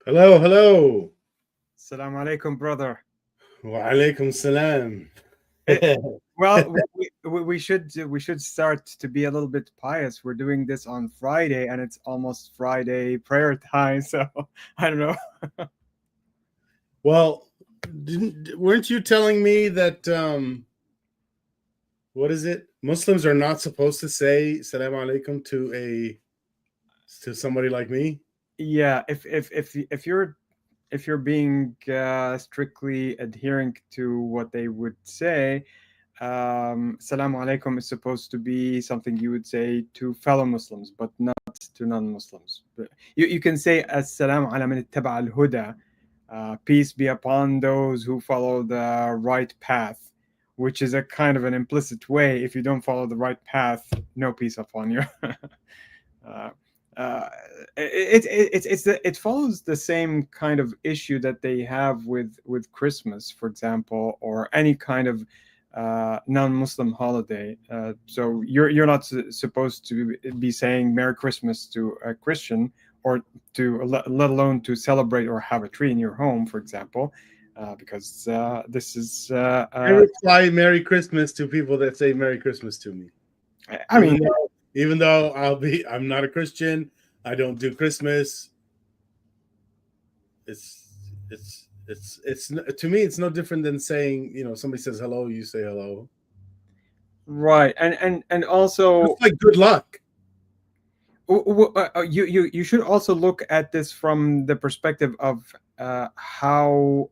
Hello, hello. Assalamu alaikum, brother. Wa alaikum salam. Eh, well, we should start to be a little bit pious. We're doing this on Friday, and it's almost Friday prayer time. So I don't know. Well, weren't you telling me that what is it? Muslims are not supposed to say salam alaikum to somebody like me? Yeah, if you're being strictly adhering to what they would say, Salamu alaikum is supposed to be something you would say to fellow Muslims, but not to non-Muslims. But you can say Assalamu ala man ittaba al-huda, peace be upon those who follow the right path, which is a kind of an implicit way. If you don't follow the right path, no peace upon you. uh, uh, it follows the same kind of issue that they have with Christmas, for example, or any kind of non-Muslim holiday. So you're not supposed to be saying Merry Christmas to a Christian, or to let alone to celebrate or have a tree in your home, for example, because this is. I reply Merry Christmas to people that say Merry Christmas to me. I mean, Even though I'm not a Christian, I don't do Christmas. It's to me it's no different than saying, somebody says hello, you say hello. right, and also It's like good luck. you should also look at this from the perspective of how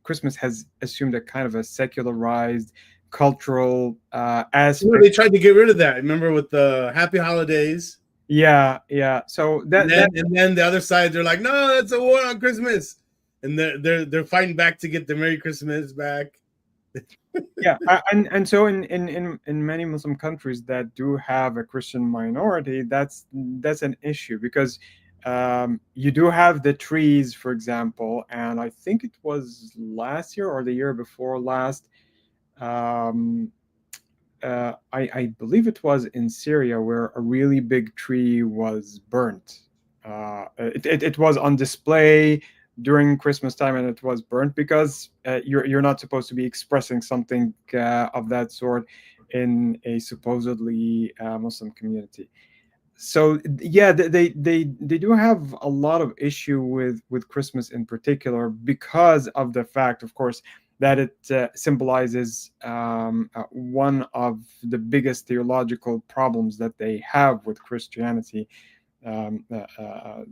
Christmas has assumed a kind of a secularized cultural aspect. They tried to get rid of that. Remember with the Happy Holidays? Yeah. So And then the other side, they're like, no, that's a war on Christmas, and they're fighting back to get the Merry Christmas back. Yeah, and so in many Muslim countries that do have a Christian minority, that's an issue, because you do have the trees, for example, and I think it was last year or the year before last. Um, I believe it was in Syria, where a really big tree was burnt. It was on display during Christmas time, and it was burnt because you're not supposed to be expressing something of that sort in a supposedly Muslim community. So yeah, they do have a lot of issue with Christmas in particular, because of the fact, of course, that it symbolizes one of the biggest theological problems that they have with Christianity. um, uh, uh,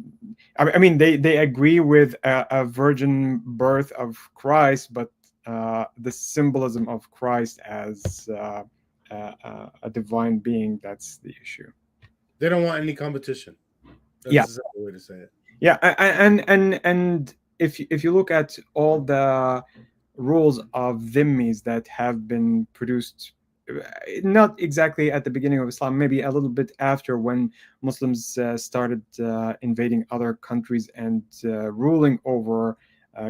I mean, they agree with a virgin birth of Christ, but the symbolism of Christ as a divine being, that's the issue. They don't want any competition. Yeah, That's the way to say it. yeah, and if you look at all the rules of dhimmis that have been produced, not exactly at the beginning of Islam, maybe a little bit after, when Muslims started invading other countries and ruling over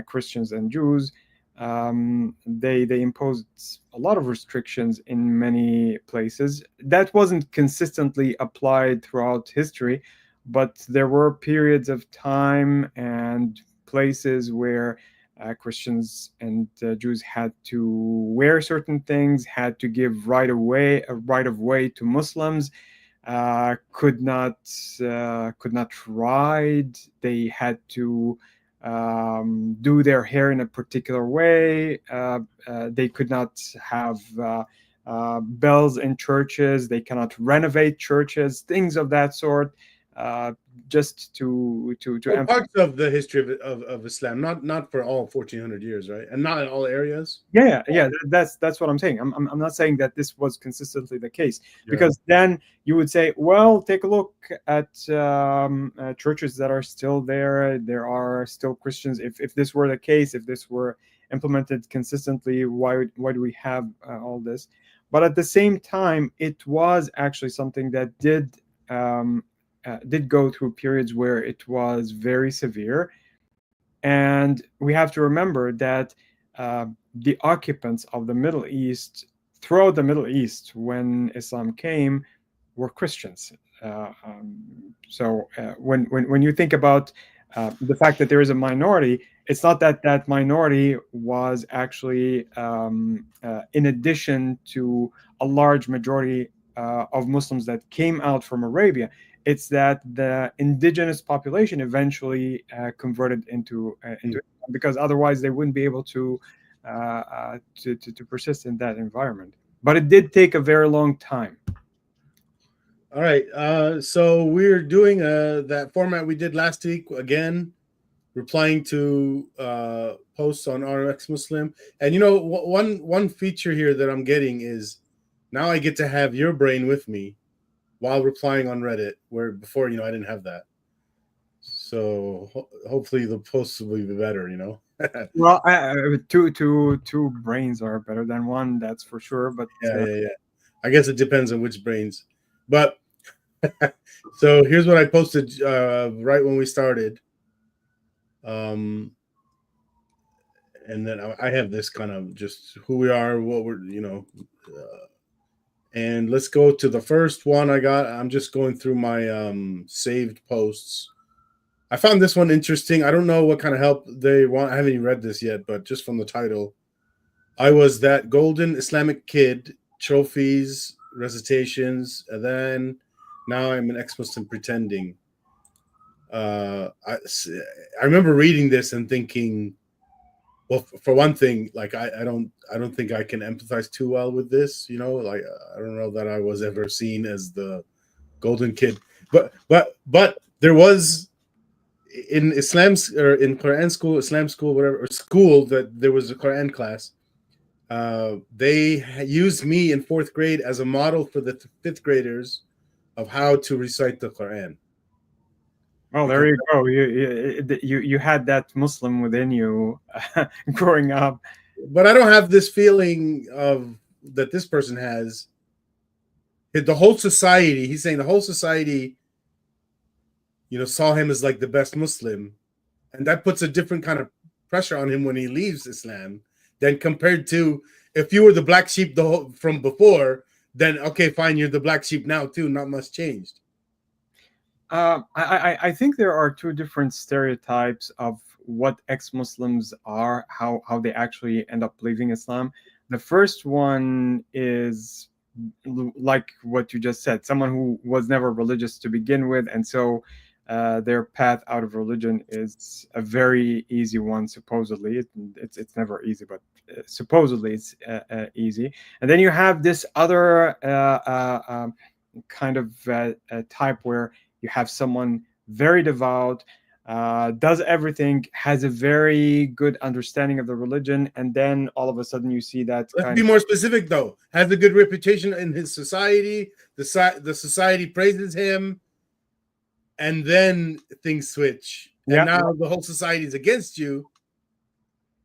Christians and Jews. They imposed a lot of restrictions in many places that wasn't consistently applied throughout history, but there were periods of time and places where Christians and Jews had to wear certain things, had to give right of way to Muslims, could not ride. They had to do their hair in a particular way. They could not have bells in churches. They cannot renovate churches. Things of that sort. Uh, just to Well, emphasize. parts of the history of Islam, not for all 1400 years, right? And not in all areas. Yeah. That's what I'm saying. I'm not saying that this was consistently the case, Yeah. because then you would say, well, take a look at churches that are still there. There are still Christians. If this were the case, if this were implemented consistently, why do we have all this? But at the same time, it was actually something that did go through periods where it was very severe. And we have to remember that the occupants of the Middle East, throughout the Middle East, when Islam came, were Christians. So when you think about The fact that there is a minority, it's not that that minority was actually in addition to a large majority of Muslims that came out from Arabia. It's that the indigenous population eventually converted into Islam, because otherwise they wouldn't be able to persist in that environment. But it did take a very long time. All right. So we're doing that format we did last week again, replying to posts on our Exmuslim. And you know, one feature here that I'm getting is now I get to have your brain with me while replying on Reddit, where before, you know, I didn't have that. So hopefully the posts will be better, you know. Well, two brains are better than one, that's for sure. But yeah. I guess it depends on which brains. But so here's what I posted right when we started. And then I have this kind of just who we are, what we're, you know. And let's go to the first one I got. I'm just going through my saved posts. I found this one interesting. I don't know what kind of help they want. I haven't even read this yet, but just from the title, I was that golden Islamic kid, trophies, recitations, and then now I'm an ex-Muslim pretending. I remember reading this and thinking, well, for one thing, like I don't think I can empathize too well with this. You know, like I don't know that I was ever seen as the golden kid, but there was in Islam or in Quran school, Islam school, whatever, or school, that there was a Quran class. They used me in 4th grade as a model for the 5th graders of how to recite the Quran. Oh, there you go. You had that Muslim within you growing up. But I don't have this feeling of that this person has. The whole society, he's saying the whole society, you know, saw him as like the best Muslim. And that puts a different kind of pressure on him when he leaves Islam than compared to if you were the black sheep from before, then okay, fine, you're the black sheep now too. Not much changed. I think there are two different stereotypes of what ex-Muslims are, how they actually end up leaving Islam. The first one is like what you just said, someone who was never religious to begin with, and so their path out of religion is a very easy one. Supposedly, it's never easy, but supposedly it's easy. And then you have this other kind of type where you have someone very devout, does everything, has a very good understanding of the religion, and then all of a sudden you see that. Let's be more specific, though. Has a good reputation in his society. The society praises him, and then things switch. And now the whole society is against you.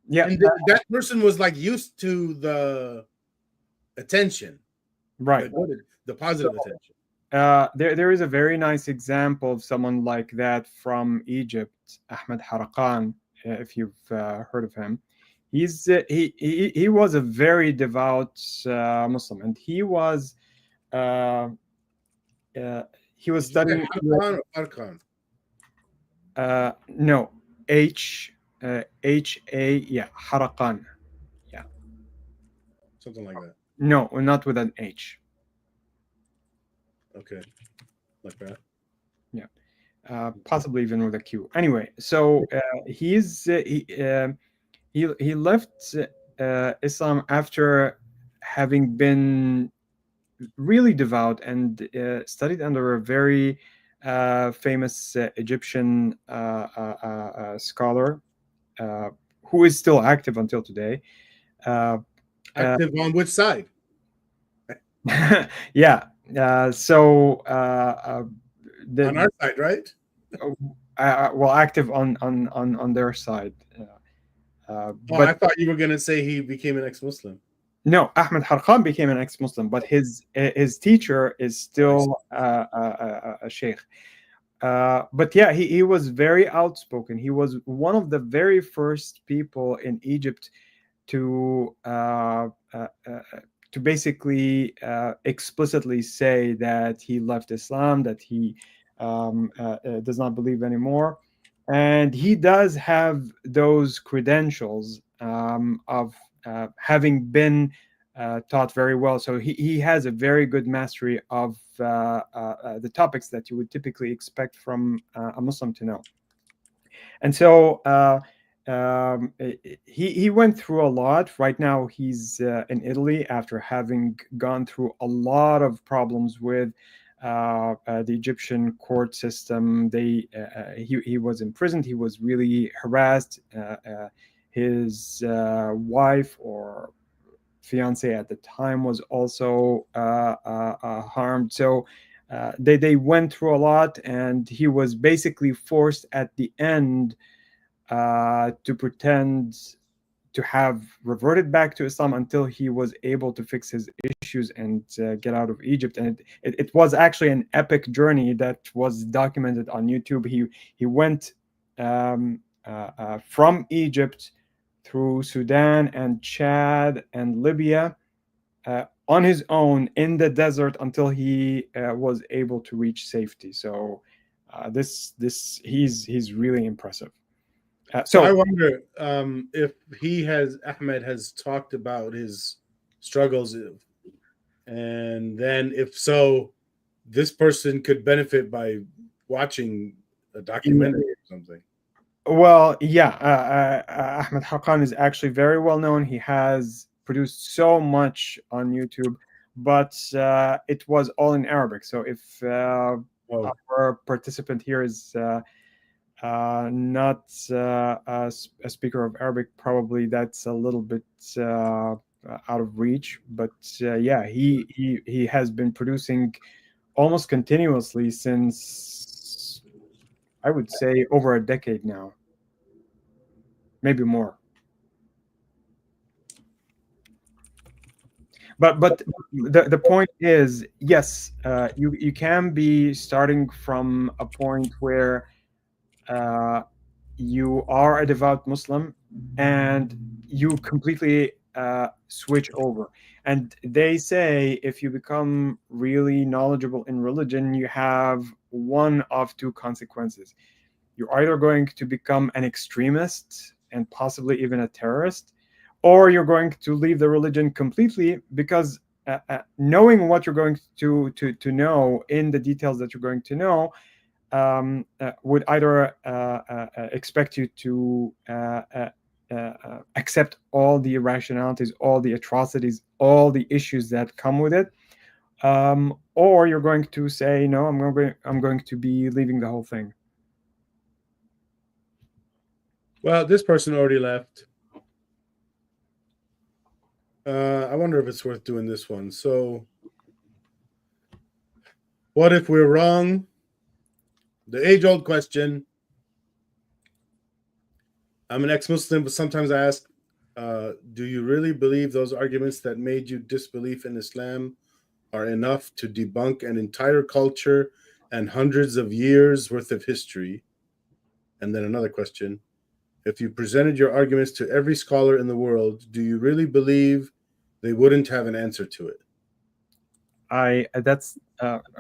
Yeah, and that person was like used to the attention, right? The positive attention. There is a very nice example of someone like that from Egypt, Ahmed Harakan, if you've heard of him. He was a very devout Muslim, and he was studying. Harakan or Harakan? No, H-A, yeah, Harakan, yeah, something like that. No, not with an H. Okay, like that. Yeah, possibly even with a Q. Anyway, so he left Islam after having been really devout and studied under a very famous Egyptian scholar who is still active until today. Active on which side? Yeah. So on our side, right? Well, active on their side. But I thought you were going to say he became an ex-Muslim. No, Ahmed Harqan became an ex-Muslim, but his teacher is still a sheikh. But yeah, he was very outspoken. He was one of the very first people in Egypt to basically explicitly say that he left Islam, that he does not believe anymore. And he does have those credentials of having been taught very well. So he has a very good mastery of the topics that you would typically expect from a Muslim to know. And so he went through a lot. Right now, he's in Italy after having gone through a lot of problems with the Egyptian court system. He was imprisoned. He was really harassed. His wife or fiance at the time was also harmed. So they went through a lot, and he was basically forced at the end to pretend to have reverted back to Islam until he was able to fix his issues and get out of Egypt. And it was actually an epic journey that was documented on YouTube. He went from Egypt through Sudan and Chad and Libya on his own in the desert until he was able to reach safety. So he's really impressive. So I wonder if Ahmed has talked about his struggles, and then if so, this person could benefit by watching a documentary or something. Well, yeah, Ahmed Haqqan is actually very well known. He has produced so much on YouTube, but it was all in Arabic. So if our participant here is not a speaker of Arabic, probably that's a little bit out of reach. But yeah, he has been producing almost continuously since, I would say, over a decade now, maybe more. But the point is, yes, you can be starting from a point where you are a devout Muslim and you completely switch over. And they say if you become really knowledgeable in religion, you have one of two consequences. You're either going to become an extremist and possibly even a terrorist, or you're going to leave the religion completely, because knowing what you're going to know in the details that you're going to know would either expect you to accept all the irrationalities, all the atrocities, all the issues that come with it, or you're going to say, no, I'm going to be leaving the whole thing. Well, this person already left. I wonder if it's worth doing this one. So, what if we're wrong? The age-old question. I'm an ex-Muslim, but sometimes I ask, do you really believe those arguments that made you disbelief in Islam are enough to debunk an entire culture and hundreds of years worth of history? And then another question. If you presented your arguments to every scholar in the world, do you really believe they wouldn't have an answer to it? That's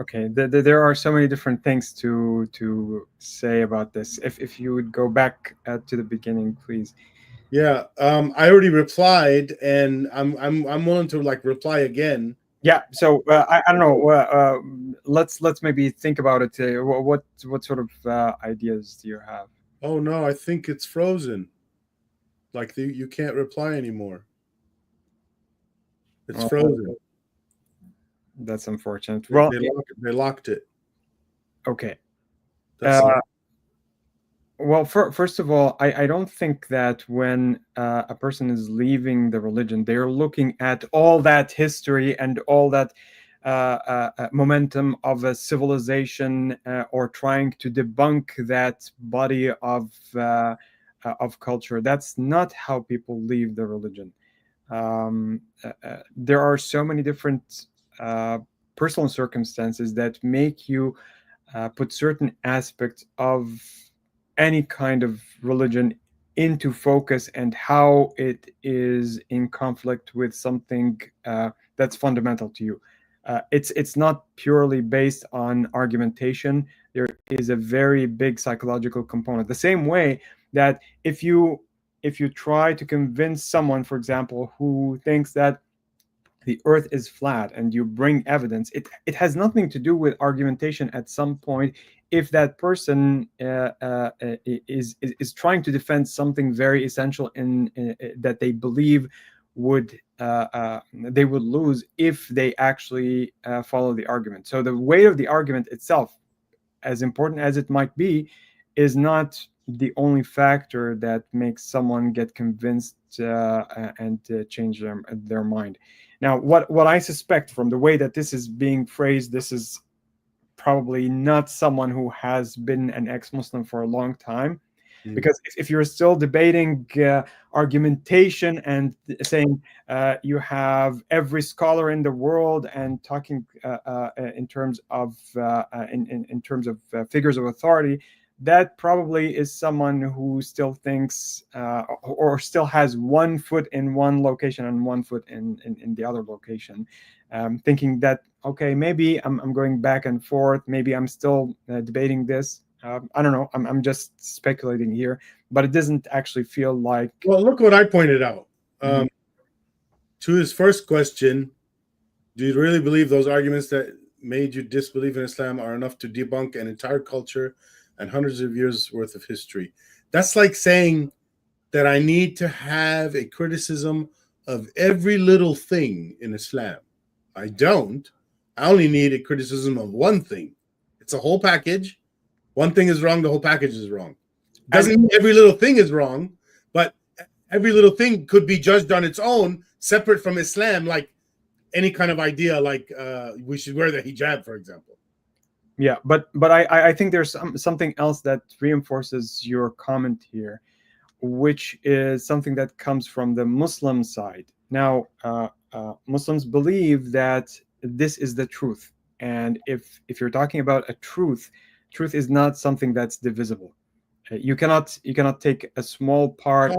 okay. There are so many different things to say about this. If you would go back to the beginning, please. Yeah, I already replied, and I'm willing to reply again. Yeah. So I don't know. Let's maybe think about it. What sort of ideas do you have? Oh no, I think it's frozen. You can't reply anymore. It's frozen. That's unfortunate. Well, they locked it. Okay. Well, first of all, I don't think that when a person is leaving the religion, they're looking at all that history and all that momentum of a civilization or trying to debunk that body of culture. That's not how people leave the religion. There are so many different personal circumstances that make you put certain aspects of any kind of religion into focus, and how it is in conflict with something that's fundamental to you. It's not purely based on argumentation. There is a very big psychological component. The same way that if you try to convince someone, for example, who thinks that the earth is flat, and you bring evidence, it has nothing to do with argumentation at some point. If that person is trying to defend something very essential in that they believe would they would lose if they actually follow the argument. So the weight of the argument itself, as important as it might be, is not the only factor that makes someone get convinced and change their mind. Now, what I suspect from the way that this is being phrased, this is probably not someone who has been an ex-Muslim for a long time. Because if you're still debating argumentation and saying you have every scholar in the world and talking in terms of in terms of figures of authority, that probably is someone who still thinks or still has one foot in one location and one foot in the other location, thinking that, okay, maybe I'm going back and forth, maybe I'm still debating this. I don't know. I'm just speculating here, but it doesn't actually feel like. Well, look what I pointed out. To his first question, do you really believe those arguments that made you disbelieve in Islam are enough to debunk an entire culture and hundreds of years worth of history? That's like saying that I need to have a criticism of every little thing in Islam. I don't. I only need a criticism of one thing. It's a whole package. One thing is wrong, the whole package is wrong. Doesn't mean every little thing is wrong, but every little thing could be judged on its own, separate from Islam, like any kind of idea, like we should wear the hijab, for example. Yeah, but I think there's something else that reinforces your comment here, which is something that comes from the Muslim side. Now, Muslims believe that this is the truth, and if you're talking about a truth is not something that's divisible. You cannot take a small part.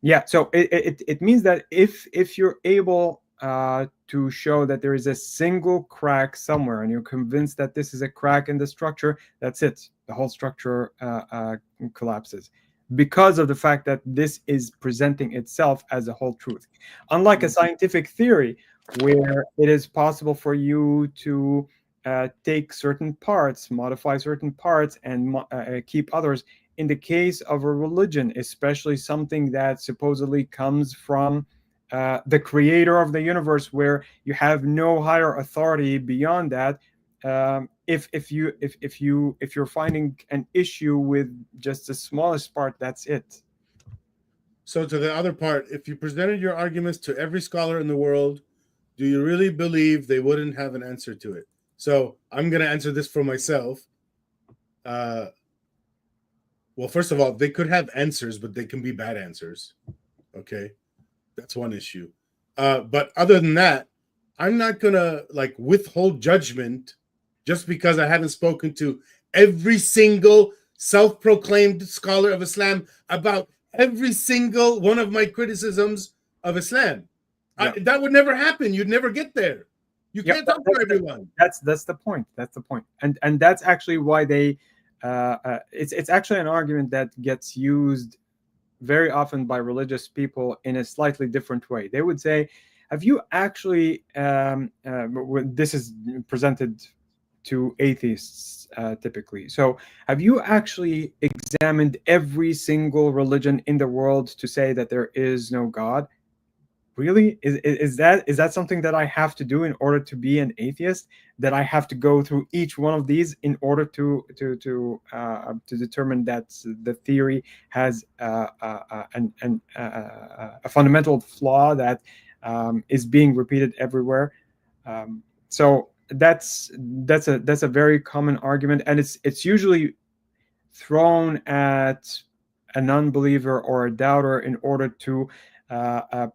Yeah, so it means that if you're able to show that there is a single crack somewhere, and you're convinced that this is a crack in the structure, that's it. The whole structure collapses because of the fact that this is presenting itself as a whole truth. Unlike a scientific theory, where it is possible for you to take certain parts, modify certain parts, and keep others. In the case of a religion, especially something that supposedly comes from the creator of the universe, where you have no higher authority beyond that, if you're finding an issue with just the smallest part, that's it. So to the other part, if you presented your arguments to every scholar in the world, do you really believe they wouldn't have an answer to it? So I'm going to answer this for myself. Well, first of all, they could have answers, but they can be bad answers. Okay, that's one issue. But other than that, I'm not going to like withhold judgment just because I haven't spoken to every single self-proclaimed scholar of Islam about every single one of my criticisms of Islam. Yeah. That would never happen. You'd never get there. You can't talk to everyone. That's the point. That's the point. And that's actually why they it's actually an argument that gets used very often by religious people in a slightly different way. They would say, have you actually this is presented to atheists typically. So have you actually examined every single religion in the world to say that there is no God? Really? Is that something that I have to do in order to be an atheist? That I have to go through each one of these in order to determine that the theory has a fundamental flaw that is being repeated everywhere? So that's a very common argument, and it's usually thrown at a non-believer or a doubter in order to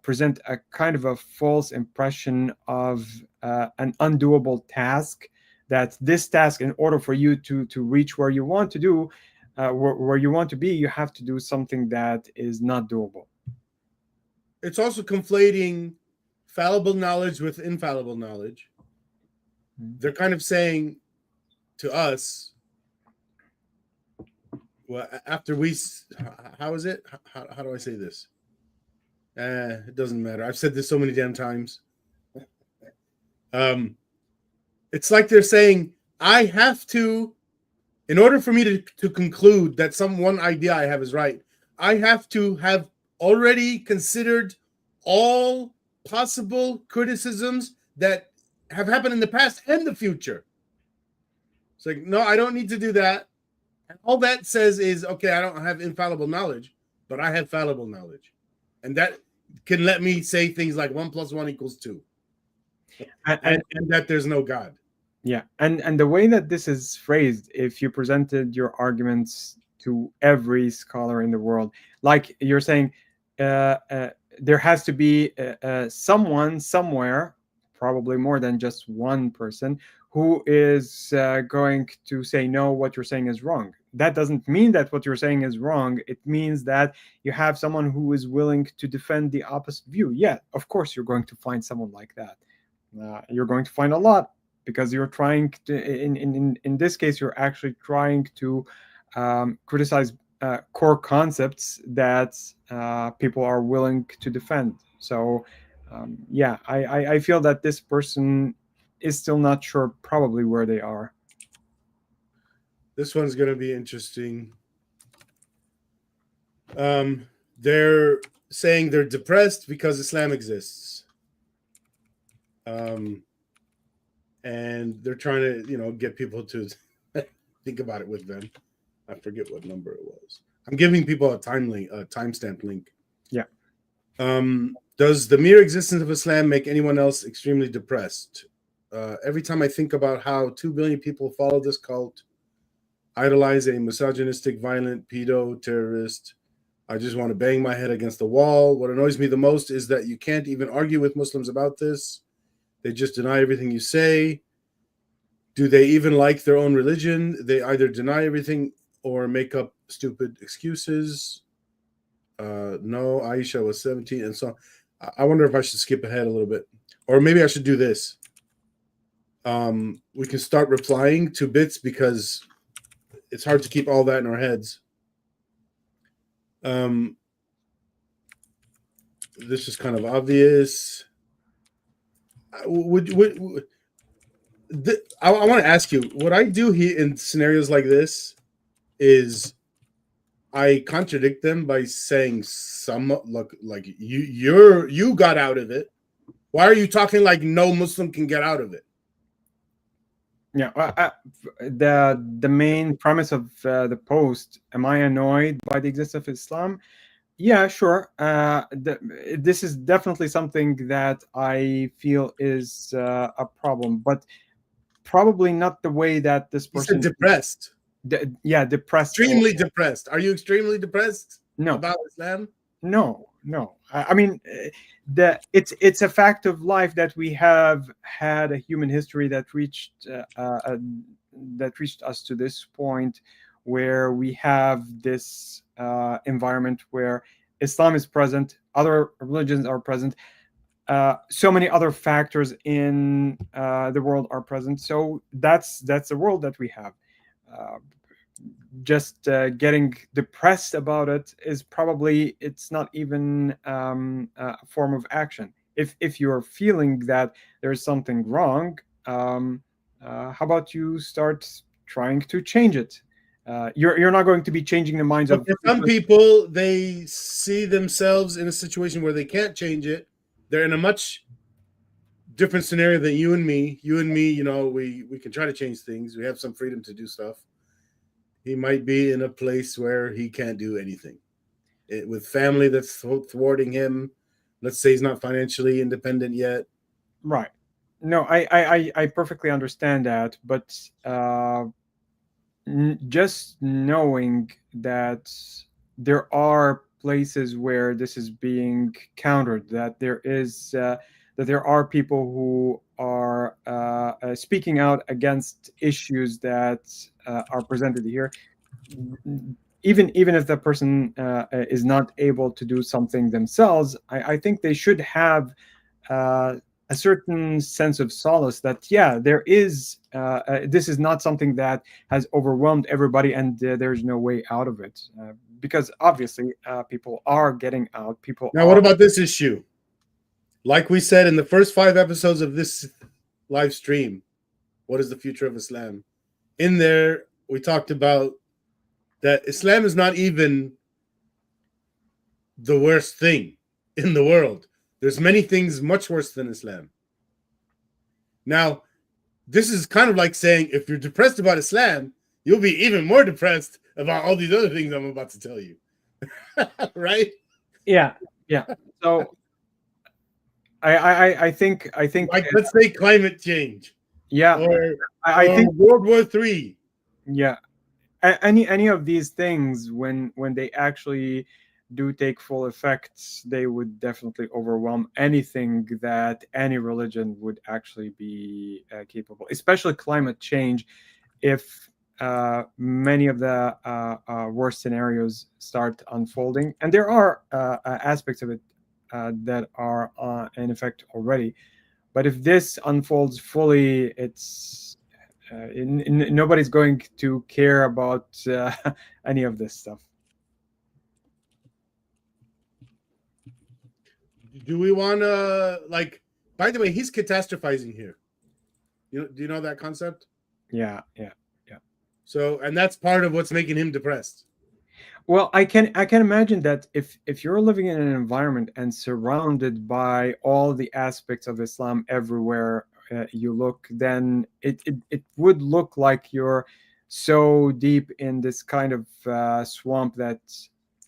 present a kind of a false impression of an undoable task. That this task, in order for you to reach where you want to do, where you want to be, you have to do something that is not doable. It's also conflating fallible knowledge with infallible knowledge. they're kind of saying to us, well, after we, how is it? How do I say this? It doesn't matter. I've said this so many damn times. It's like they're saying, I have to, in order for me to conclude that one idea I have is right, I have to have already considered all possible criticisms that have happened in the past and the future. It's like, no, I don't need to do that. And all that says is, okay, I don't have infallible knowledge, but I have fallible knowledge. And that can let me say things like 1 + 1 = 2. And that there's no God. Yeah. And the way that this is phrased, if you presented your arguments to every scholar in the world, like you're saying, there has to be someone somewhere, probably more than just one person, who is going to say, no, what you're saying is wrong. That doesn't mean that what you're saying is wrong. It means that you have someone who is willing to defend the opposite view. Yeah, of course, you're going to find someone like that. You're going to find a lot, because you're trying to, in this case, you're actually trying to criticize core concepts that people are willing to defend. So, yeah, I feel that this person is still not sure probably where they are. This one's going to be interesting. They're saying they're depressed because Islam exists. And they're trying to, get people to think about it with them. I forget what number it was. I'm giving people a timestamp link. Yeah. Does the mere existence of Islam make anyone else extremely depressed? Every time I think about how 2 billion people follow this cult, idolize a misogynistic, violent pedo terrorist, I just want to bang my head against the wall. What annoys me the most is that you can't even argue with Muslims about this. They just deny everything you say. Do they even like their own religion? They either deny everything or make up stupid excuses. No, Aisha was 17 and so on. I wonder if I should skip ahead a little bit. Or maybe I should do this. We can start replying to bits because it's hard to keep all that in our heads. This is kind of obvious. I want to ask you, what I do here in scenarios like this is I contradict them by saying like you got out of it. Why are you talking like no Muslim can get out of it? Yeah, the main premise of the post, am I annoyed by the existence of Islam? Yeah, sure. This is definitely something that I feel is a problem, but probably not the way that this person... You said depressed. Yeah, depressed. Extremely depressed. Are you extremely depressed about Islam? No. I mean, it's a fact of life that we have had a human history that reached us to this point, where we have this environment where Islam is present, other religions are present, so many other factors in the world are present. So that's the world that we have. Just getting depressed about it is probably, it's not even a form of action. If you're feeling that there's something wrong, how about you start trying to change it? You're not going to be changing the minds of... For some people, they see themselves in a situation where they can't change it. They're in a much different scenario than you and me. You and me, we can try to change things. We have some freedom to do stuff. He might be in a place where he can't do anything. With family that's thwarting him. Let's say he's not financially independent yet. Right. No, I perfectly understand that, but just knowing that there are places where this is being countered, that there are people who are speaking out against issues that are presented here, even if the person is not able to do something themselves, I think they should have a certain sense of solace that, yeah, there is this is not something that has overwhelmed everybody, and there's no way out of it, because obviously people are getting out. People Now, what are. about this issue? Like we said in the first 5 episodes of this live stream, what is the future of Islam? In there, we talked about that Islam is not even the worst thing in the world. There's many things much worse than Islam. Now, this is kind of like saying if you're depressed about Islam, you'll be even more depressed about all these other things I'm about to tell you. Right? Yeah. So I think like, let's say climate change. Yeah. Or I think World War III. Yeah. Any of these things, when they actually do take full effect, they would definitely overwhelm anything that any religion would actually be capable, especially climate change. If many of the worst scenarios start unfolding, and there are aspects of it that are in effect already, but if this unfolds fully, it's nobody's going to care about any of this stuff. Do we want to, like, by the way, he's catastrophizing here. Do you know that concept? Yeah. So, and that's part of what's making him depressed. Well, I can imagine that if you're living in an environment and surrounded by all the aspects of Islam everywhere you look, then it would look like you're so deep in this kind of swamp that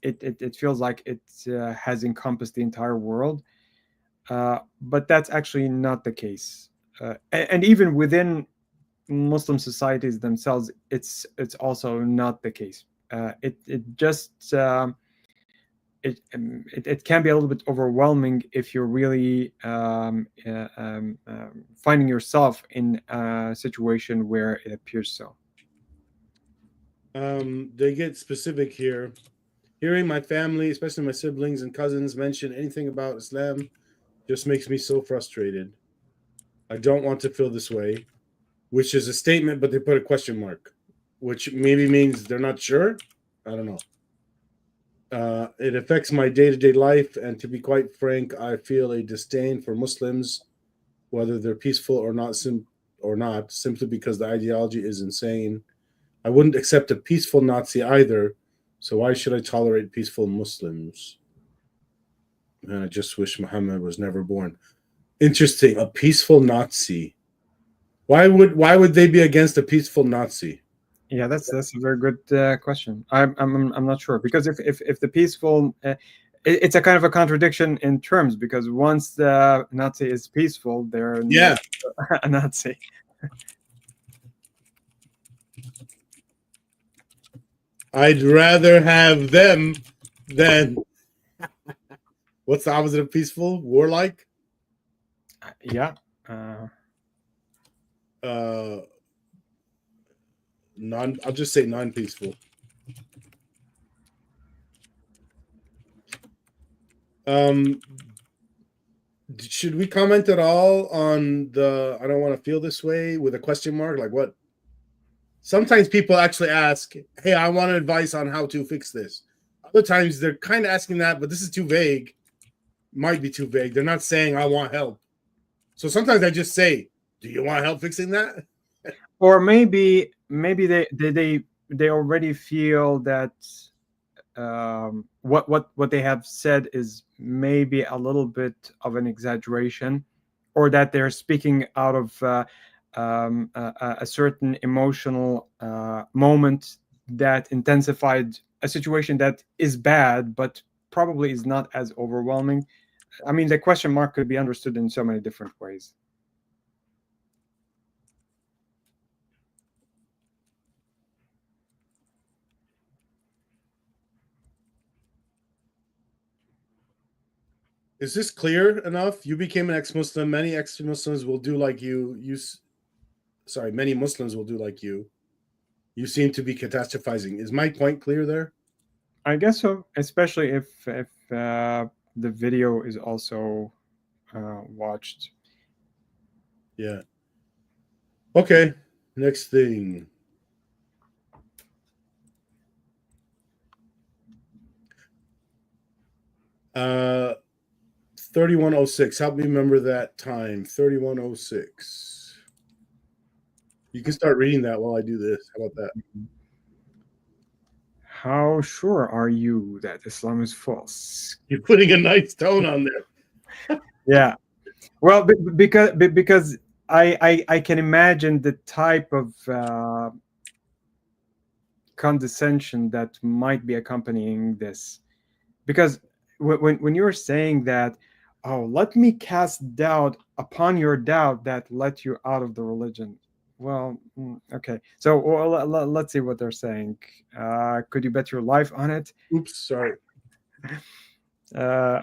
it feels like it has encompassed the entire world. But that's actually not the case. And even within Muslim societies themselves, it's also not the case. It can be a little bit overwhelming if you're really finding yourself in a situation where it appears so. They get specific here. Hearing my family, especially my siblings and cousins, mention anything about Islam just makes me so frustrated. I don't want to feel this way, which is a statement, but they put a question mark, which maybe means they're not sure. I don't know. It affects my day-to-day life, and to be quite frank, I feel a disdain for Muslims, whether they're peaceful or not, simply because the ideology is insane. I wouldn't accept a peaceful Nazi either, so why should I tolerate peaceful Muslims? And I just wish Muhammad was never born. Interesting, a peaceful Nazi. Why would they be against a peaceful Nazi? Yeah, that's a very good question. I'm not sure, because if the peaceful, it's a kind of a contradiction in terms, because once the Nazi is peaceful, they're not a Nazi. I'd rather have them than what's the opposite of peaceful? Warlike? Yeah. I'll just say non-peaceful. Should we comment at all on the I don't want to feel this way with a question mark? Like, what? Sometimes people actually ask, hey, I want advice on how to fix this. Other times they're kind of asking that, but this is too vague. Might be too vague. They're not saying I want help. So sometimes I just say, do you want help fixing that? Or maybe they already feel that what they have said is maybe a little bit of an exaggeration, or that they're speaking out of a certain emotional moment that intensified a situation that is bad, but probably is not as overwhelming. I mean, the question mark could be understood in so many different ways. Is this clear enough? You became an ex-Muslim. Many ex-Muslims will do like you. Many Muslims will do like you. You seem to be catastrophizing. Is my point clear there? I guess so, especially if the video is also watched. Yeah. Okay. Next thing. Uh, 3106. Help me remember that time. 3106. You can start reading that while I do this. How about that? How sure are you that Islam is false? You're putting a nice tone on there. Yeah. Well, because I can imagine the type of condescension that might be accompanying this. Because when you're saying that, oh, let me cast doubt upon your doubt that let you out of the religion. Well, okay. So let's see what they're saying. Could you bet your life on it? Oops, sorry. Uh,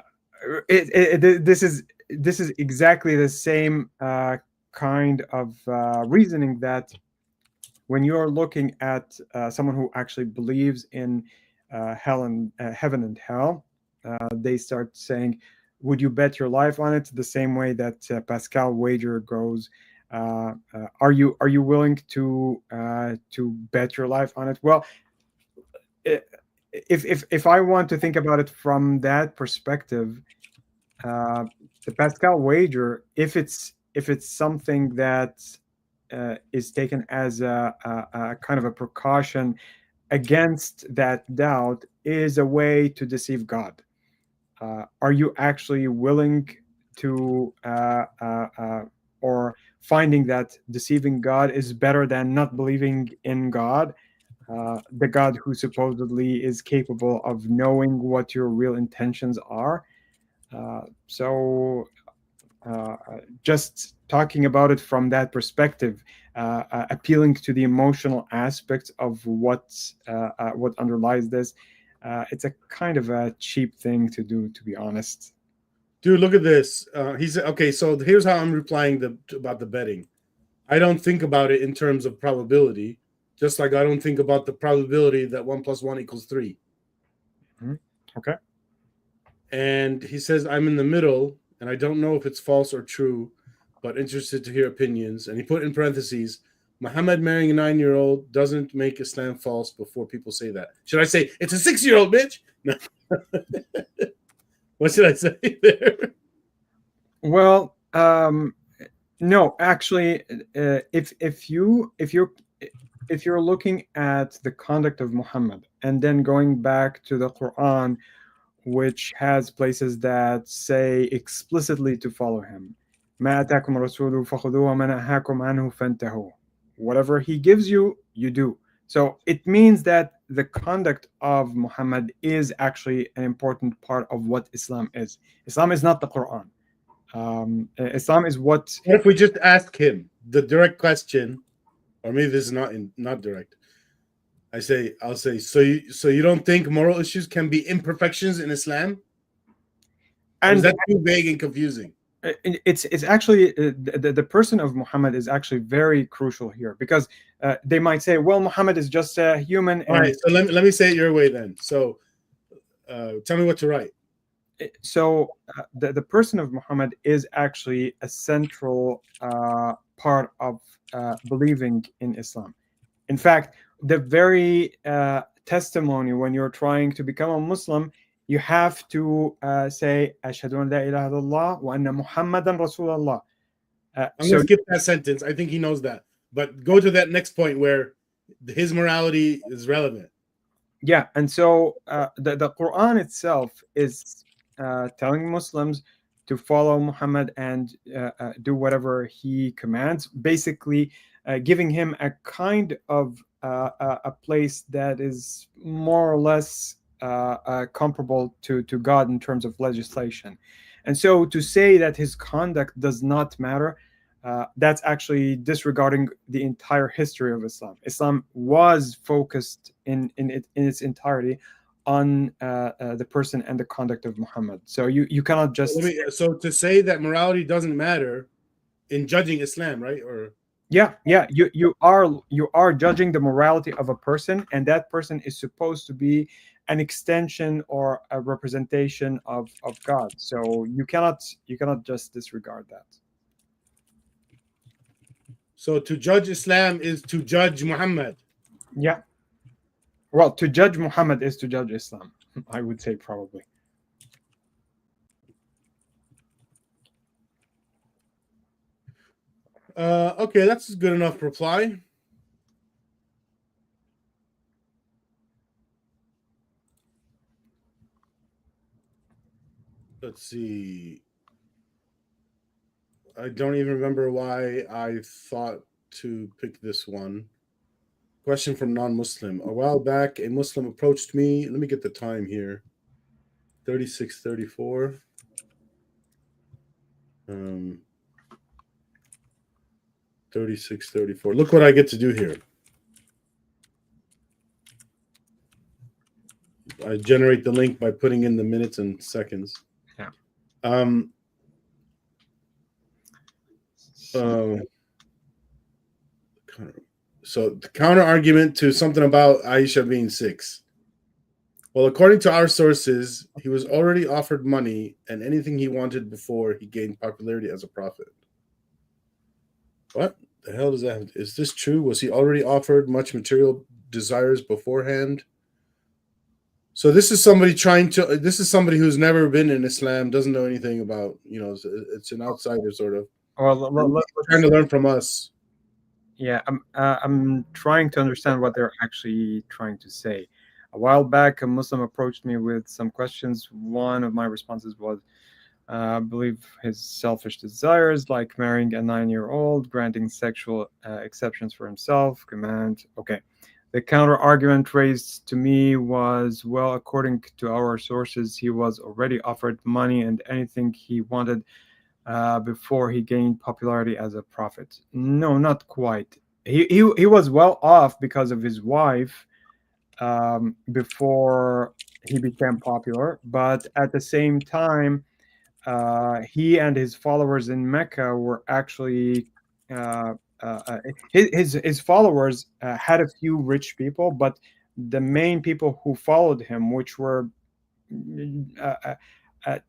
this is exactly the same kind of reasoning that when you're looking at someone who actually believes in hell and heaven and hell, they start saying, "Would you bet your life on it?" The same way that Pascal wager goes, "Are you willing to bet your life on it?" Well, if I want to think about it from that perspective, the Pascal wager, if it's something that is taken as a kind of a precaution against that doubt, is a way to deceive God. Are you actually willing to or finding that deceiving God is better than not believing in God, the God who supposedly is capable of knowing what your real intentions are? So just talking about it from that perspective, appealing to the emotional aspects of what underlies this, it's a kind of a cheap thing to do, to be honest. Dude, look at this. He said, okay, so here's how I'm replying about the betting. I don't think about it in terms of probability, just like I don't think about the probability that 1 + 1 = 3. Mm-hmm. Okay. And he says, I'm in the middle, and I don't know if it's false or true, but interested to hear opinions. And he put in parentheses, Muhammad marrying a 9-year-old doesn't make Islam false before people say that. Should I say, it's a 6-year-old, bitch? No. What should I say there? Well, no, actually, if you're looking at the conduct of Muhammad and then going back to the Quran, which has places that say explicitly to follow him, "ما آتاكم الرسول فخذوه وما نهاكم عنه فانتهوا." Whatever he gives you, you do. So it means that the conduct of Muhammad is actually an important part of what Islam is. Islam is not the Quran. Islam is what. What if we just ask him the direct question, or maybe this is not direct. I'll say, so you don't think moral issues can be imperfections in Islam? Or is that too vague and confusing? It's actually the person of Muhammad is actually very crucial here, because they might say, well, Muhammad is just a human. All right, so let me say it your way then. So tell me what to write. So the person of Muhammad is actually a central part of believing in Islam. In fact, the very testimony when you're trying to become a Muslim, you have to say, Ashhadu an la ilaha illallah wa anna Muhammadan Rasulullah. I'm going to skip that sentence. I think he knows that. But go to that next point where his morality is relevant. Yeah, and so the Quran itself is telling Muslims to follow Muhammad and do whatever he commands, basically giving him a kind of a place that is more or less comparable to God in terms of legislation. And so to say that his conduct does not matter, that's actually disregarding the entire history of Islam. Islam was focused in its entirety on the person and the conduct of Muhammad. So you cannot just so to say that morality doesn't matter in judging Islam, right? Or yeah, you are judging the morality of a person, and that person is supposed to be an extension or a representation of God. So you cannot just disregard that. So to judge Islam is to judge Muhammad. Yeah. Well, to judge Muhammad is to judge Islam, I would say, probably. Okay, that's a good enough reply. Let's see. I don't even remember why I thought to pick this one. Question from non-Muslim. A while back, a Muslim approached me. Let me get the time here. 36:34. 36:34. Look what I get to do here. I generate the link by putting in the minutes and seconds. Yeah. So the counter argument to something about Aisha being 6. Well, according to our sources, he was already offered money and anything he wanted before he gained popularity as a prophet. What the hell does that have? Is this true? Was he already offered much material desires beforehand? So this is somebody this is somebody who's never been in Islam, doesn't know anything about, it's an outsider sort of. Well, let's trying to learn from us. Yeah, I'm trying to understand what they're actually trying to say. A while back, a Muslim approached me with some questions. One of my responses was, I believe his selfish desires, like marrying a 9-year-old, granting sexual exceptions for himself, command. Okay. The counter argument raised to me was, well, according to our sources, he was already offered money and anything he wanted before he gained popularity as a prophet. No, not quite. He was well off because of his wife before he became popular, but at the same time, he and his followers in Mecca were actually his followers had a few rich people, but the main people who followed him, which were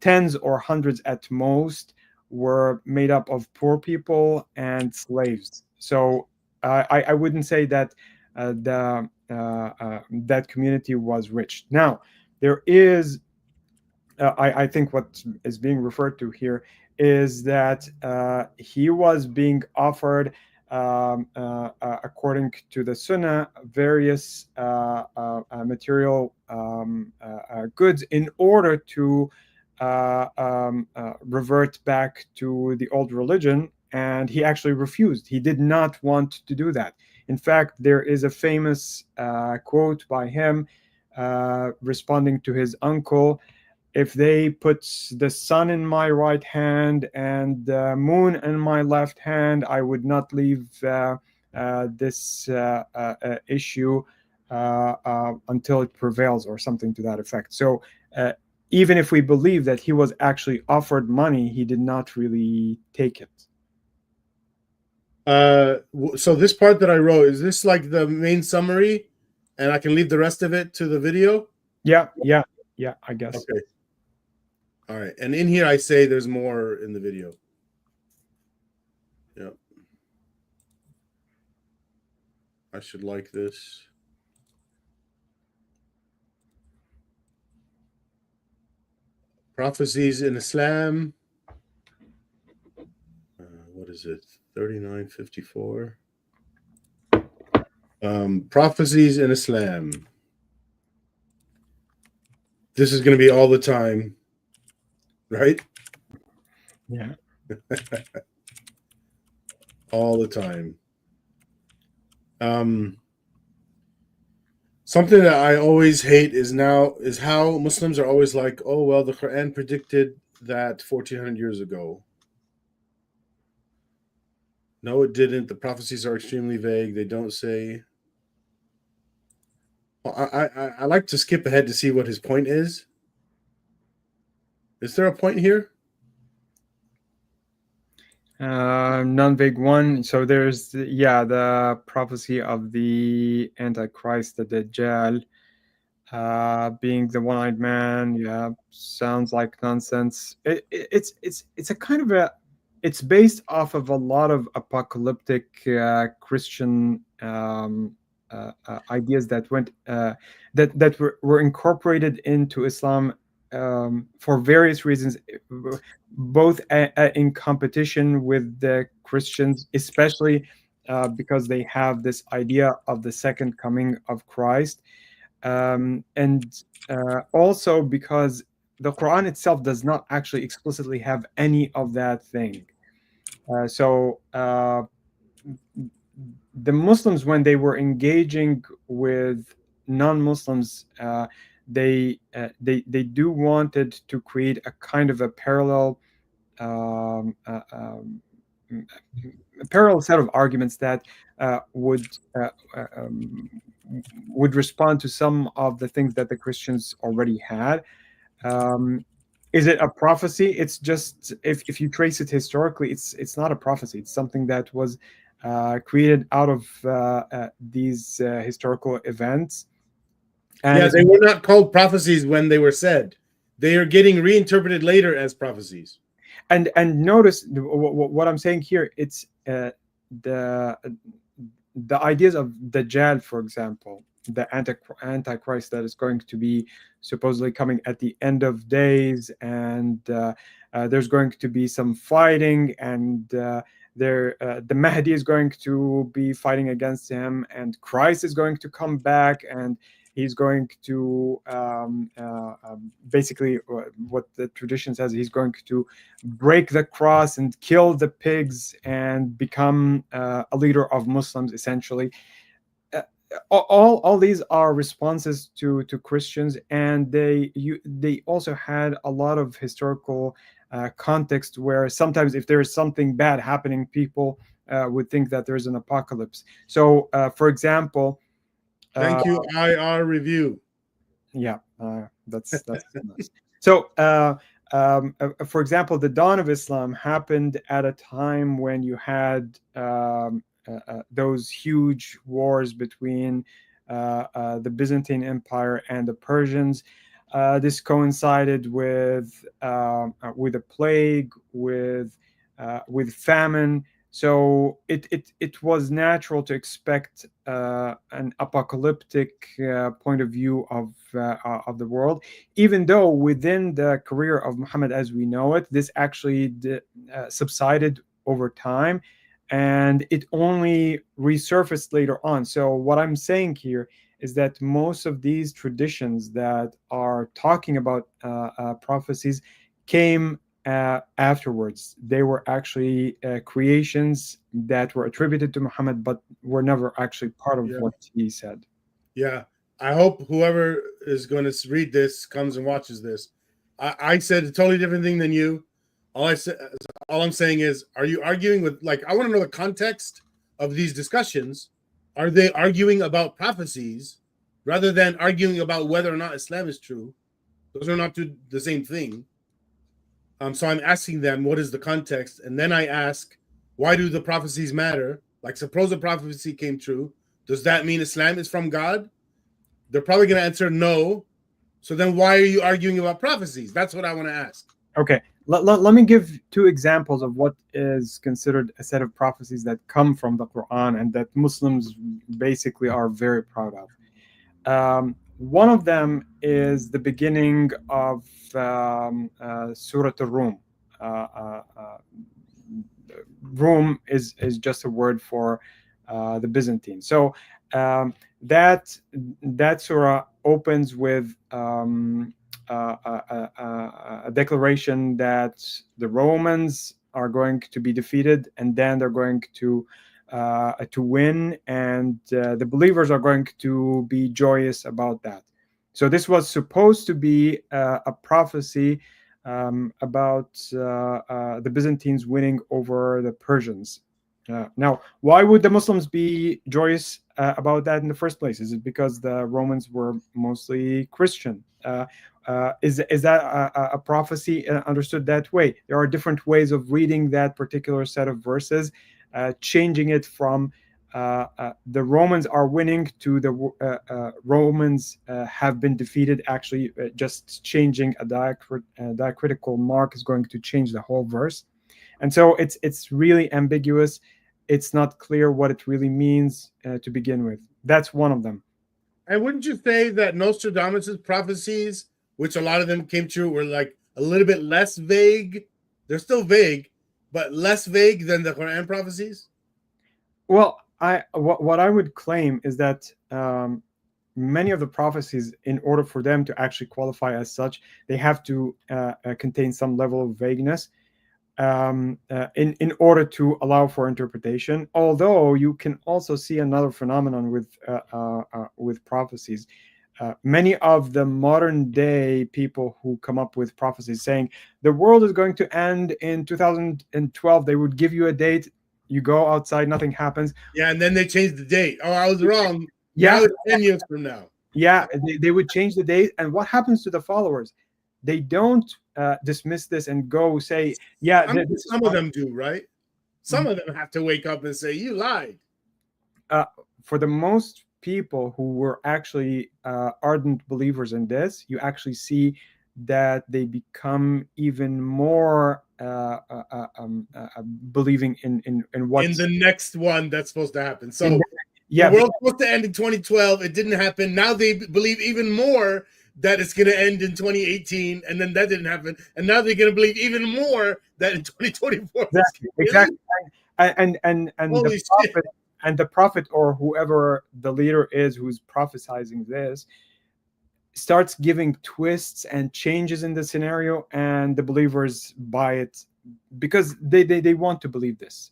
tens or hundreds at most, were made up of poor people and slaves. So I wouldn't say that that community was rich. Now, there is, I think what is being referred to here is that he was being offered, according to the Sunnah, various material goods in order to revert back to the old religion, and he actually refused. He did not want to do that. In fact, there is a famous quote by him responding to his uncle: if they put the sun in my right hand and the moon in my left hand, I would not leave this issue until it prevails, or something to that effect. So even if we believe that he was actually offered money, he did not really take it. So this part that I wrote, is this like the main summary and I can leave the rest of it to the video? Yeah, I guess. Okay. All right. And in here I say there's more in the video. Yeah. I should like this. Prophecies in Islam. What is it? 3954. Prophecies in Islam. This is going to be all the time, right? Yeah. All the time. Something that I always hate is how Muslims are always like, oh, well, the Quran predicted that 1400 years ago. No, it didn't. The prophecies are extremely vague. They don't say. Well, I like to skip ahead to see what his point is. Is there a point here? Non-vague one. So there's the prophecy of the Antichrist, the Dajjal, being the one-eyed man. Yeah, sounds like nonsense. It's a kind of a it's based off of a lot of apocalyptic Christian ideas that went that were incorporated into Islam for various reasons, both in competition with the Christians, especially because they have this idea of the second coming of Christ, and also because the Quran itself does not actually explicitly have any of that thing. So the Muslims, when they were engaging with non-Muslims, they do wanted to create a kind of a parallel a parallel set of arguments that would respond to some of the things that the Christians already had. Is it a prophecy? It's just, if you trace it historically, it's not a prophecy. It's something that was created out of these historical events. And yeah, they were not called prophecies when they were said. They are getting reinterpreted later as prophecies. And notice what I'm saying here. It's the ideas of Dajjal, for example, the Antichrist that is going to be supposedly coming at the end of days, and there's going to be some fighting, and the Mahdi is going to be fighting against him, and Christ is going to come back, and he's going to basically, what the tradition says, he's going to break the cross and kill the pigs and become a leader of Muslims, essentially. All these are responses to Christians, and they also had a lot of historical context where sometimes if there is something bad happening, people would think that there's an apocalypse. So, for example, thank you, IR review. Yeah, that's nice. So, for example, the dawn of Islam happened at a time when you had those huge wars between the Byzantine Empire and the Persians. This coincided with a plague, with famine. So it was natural to expect an apocalyptic point of view of the world, even though within the career of Muhammad as we know it, this actually subsided over time, and it only resurfaced later on. So what I'm saying here is that most of these traditions that are talking about prophecies came afterwards. They were actually creations that were attributed to Muhammad, but were never actually part of what he said. Yeah, I hope whoever is going to read this comes and watches this. I said a totally different thing than you. All I'm saying is, are you arguing with, like, I want to know the context of these discussions. Are they arguing about prophecies rather than arguing about whether or not Islam is true? Those are not the same thing. So I'm asking them, what is the context? And then I ask, why do the prophecies matter? Like, suppose a prophecy came true. Does that mean Islam is from God? They're probably going to answer no. So then why are you arguing about prophecies? That's what I want to ask. Okay. Let me give two examples of what is considered a set of prophecies that come from the Quran and that Muslims basically are very proud of. One of them is the beginning of Surah Al-Rum. Rum is just a word for the Byzantine. So that surah opens with a declaration that the Romans are going to be defeated, and then they're going to win, and the believers are going to be joyous about that. So this was supposed to be a prophecy about the Byzantines winning over the Persians. Now, why would the Muslims be joyous about that in the first place? Is it because the Romans were mostly Christian? Is that a prophecy understood that way? There are different ways of reading that particular set of verses, changing it from the Romans are winning to the Romans have been defeated. Actually, just changing a diacritical mark is going to change the whole verse. And so it's really ambiguous. It's not clear what it really means to begin with. That's one of them. And wouldn't you say that Nostradamus' prophecies, which a lot of them came true, were like a little bit less vague? They're still vague, but less vague than the Quran prophecies? Well, what I would claim is that many of the prophecies, in order for them to actually qualify as such, they have to contain some level of vagueness in order to allow for interpretation. Although you can also see another phenomenon with prophecies. Many of the modern day people who come up with prophecies saying the world is going to end in 2012, they would give you a date. You go outside, nothing happens. Yeah, and then they changed the date. Oh, I was wrong. Yeah, now it's 10 years from now. Yeah, they would change the date. And what happens to the followers? They don't dismiss this and go say, yeah. Some of them do, right? Some of them have to wake up and say, you lied. For the most people who were actually ardent believers in this, you actually see that they become even more believing in what in the next one that's supposed to happen. So the world's supposed to end in 2012. It didn't happen. Now they believe even more that it's going to end in 2018, and then that didn't happen. And now they're going to believe even more that in 2024. Exactly. And the prophet, and the prophet, or whoever the leader is who's prophesizing this, starts giving twists and changes in the scenario, and the believers buy it because they want to believe this.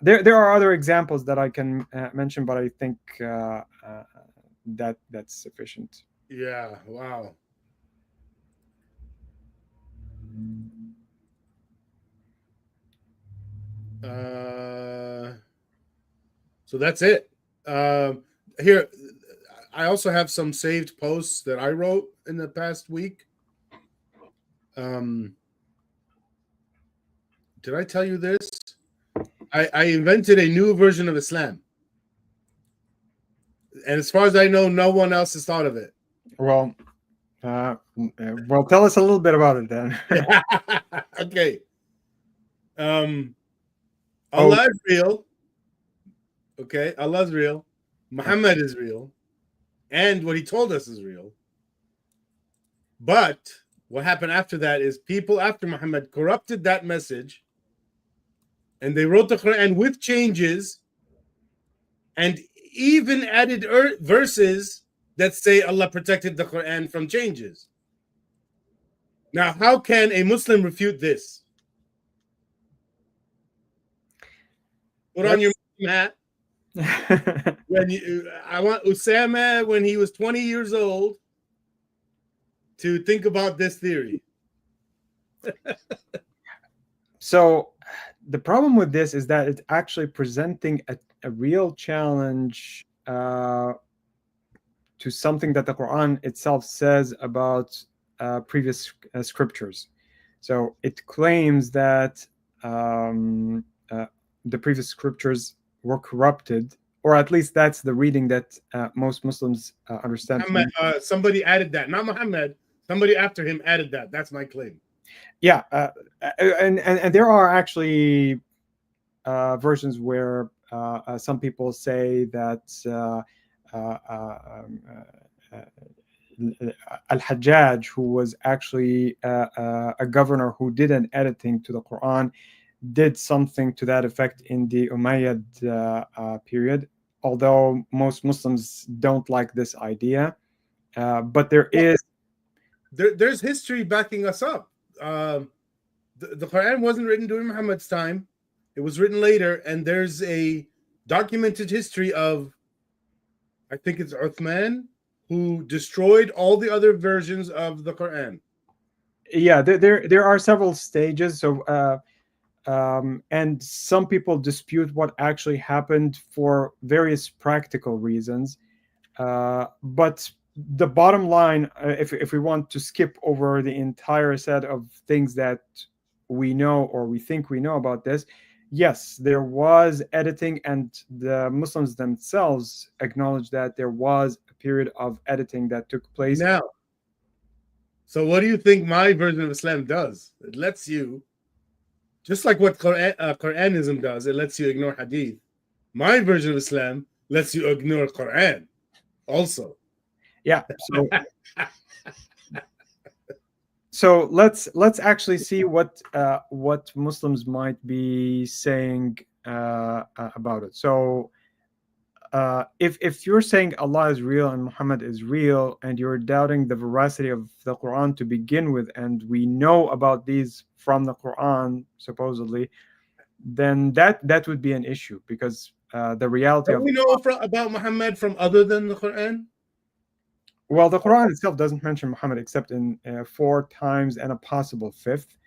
There are other examples that I can mention, but I think that's sufficient. Yeah. Wow. So that's it. Here, I also have some saved posts that I wrote in the past week. Did I tell you this? I invented a new version of Islam. And as far as I know, no one else has thought of it. Well, tell us a little bit about it then. Okay. Allah is real. Okay, Allah is real. Muhammad is real. And what he told us is real. But what happened after that is people after Muhammad corrupted that message, and they wrote the Quran with changes and even added verses that say Allah protected the Quran from changes. Now, how can a Muslim refute this? Put on your hat. I want Usama, when he was 20 years old, to think about this theory. So the problem with this is that it's actually presenting a real challenge to something that the Quran itself says about previous scriptures. So it claims that the previous scriptures were corrupted, or at least that's the reading that most Muslims understand. Somebody added that, not Muhammad. Somebody after him added that. That's my claim. Yeah, and there are actually versions where some people say that Al-Hajjaj, who was actually a governor who did an editing to the Quran, did something to that effect in the Umayyad period, although most Muslims don't like this idea. But there's history backing us up. The Quran wasn't written during Muhammad's time. It was written later, and there's a documented history of, I think it's Uthman, who destroyed all the other versions of the Quran. Yeah, there are several stages. So and some people dispute what actually happened for various practical reasons. But the bottom line, if we want to skip over the entire set of things that we know or we think we know about this, yes, there was editing, and the Muslims themselves acknowledge that there was a period of editing that took place. Now, so what do you think my version of Islam does? It lets you Just like what Quranism does, it lets you ignore hadith. My version of Islam lets you ignore Quran also. Yeah. So let's actually see what Muslims might be saying about it. So if you're saying Allah is real and Muhammad is real, and you're doubting the veracity of the Quran to begin with, and we know about these from the Quran supposedly, then that would be an issue, because the reality Don't of we know about Muhammad from other than the Quran? Well, the Quran itself doesn't mention Muhammad except in 4 times and a possible 5th.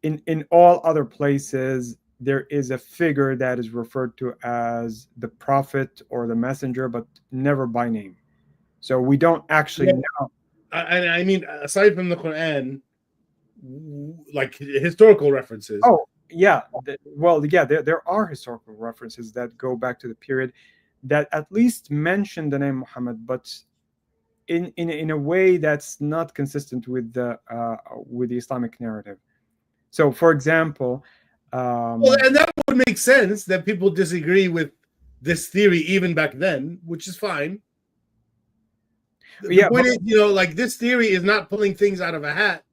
In all other places, there is a figure that is referred to as the prophet or the messenger, but never by name. So we don't actually know. I mean, aside from the Quran, like historical references. Oh, yeah. There are historical references that go back to the period that at least mention the name Muhammad, but in a way that's not consistent with the Islamic narrative. So, for example, well, and that would make sense that people disagree with this theory even back then, which is fine. The point is, like, this theory is not pulling things out of a hat.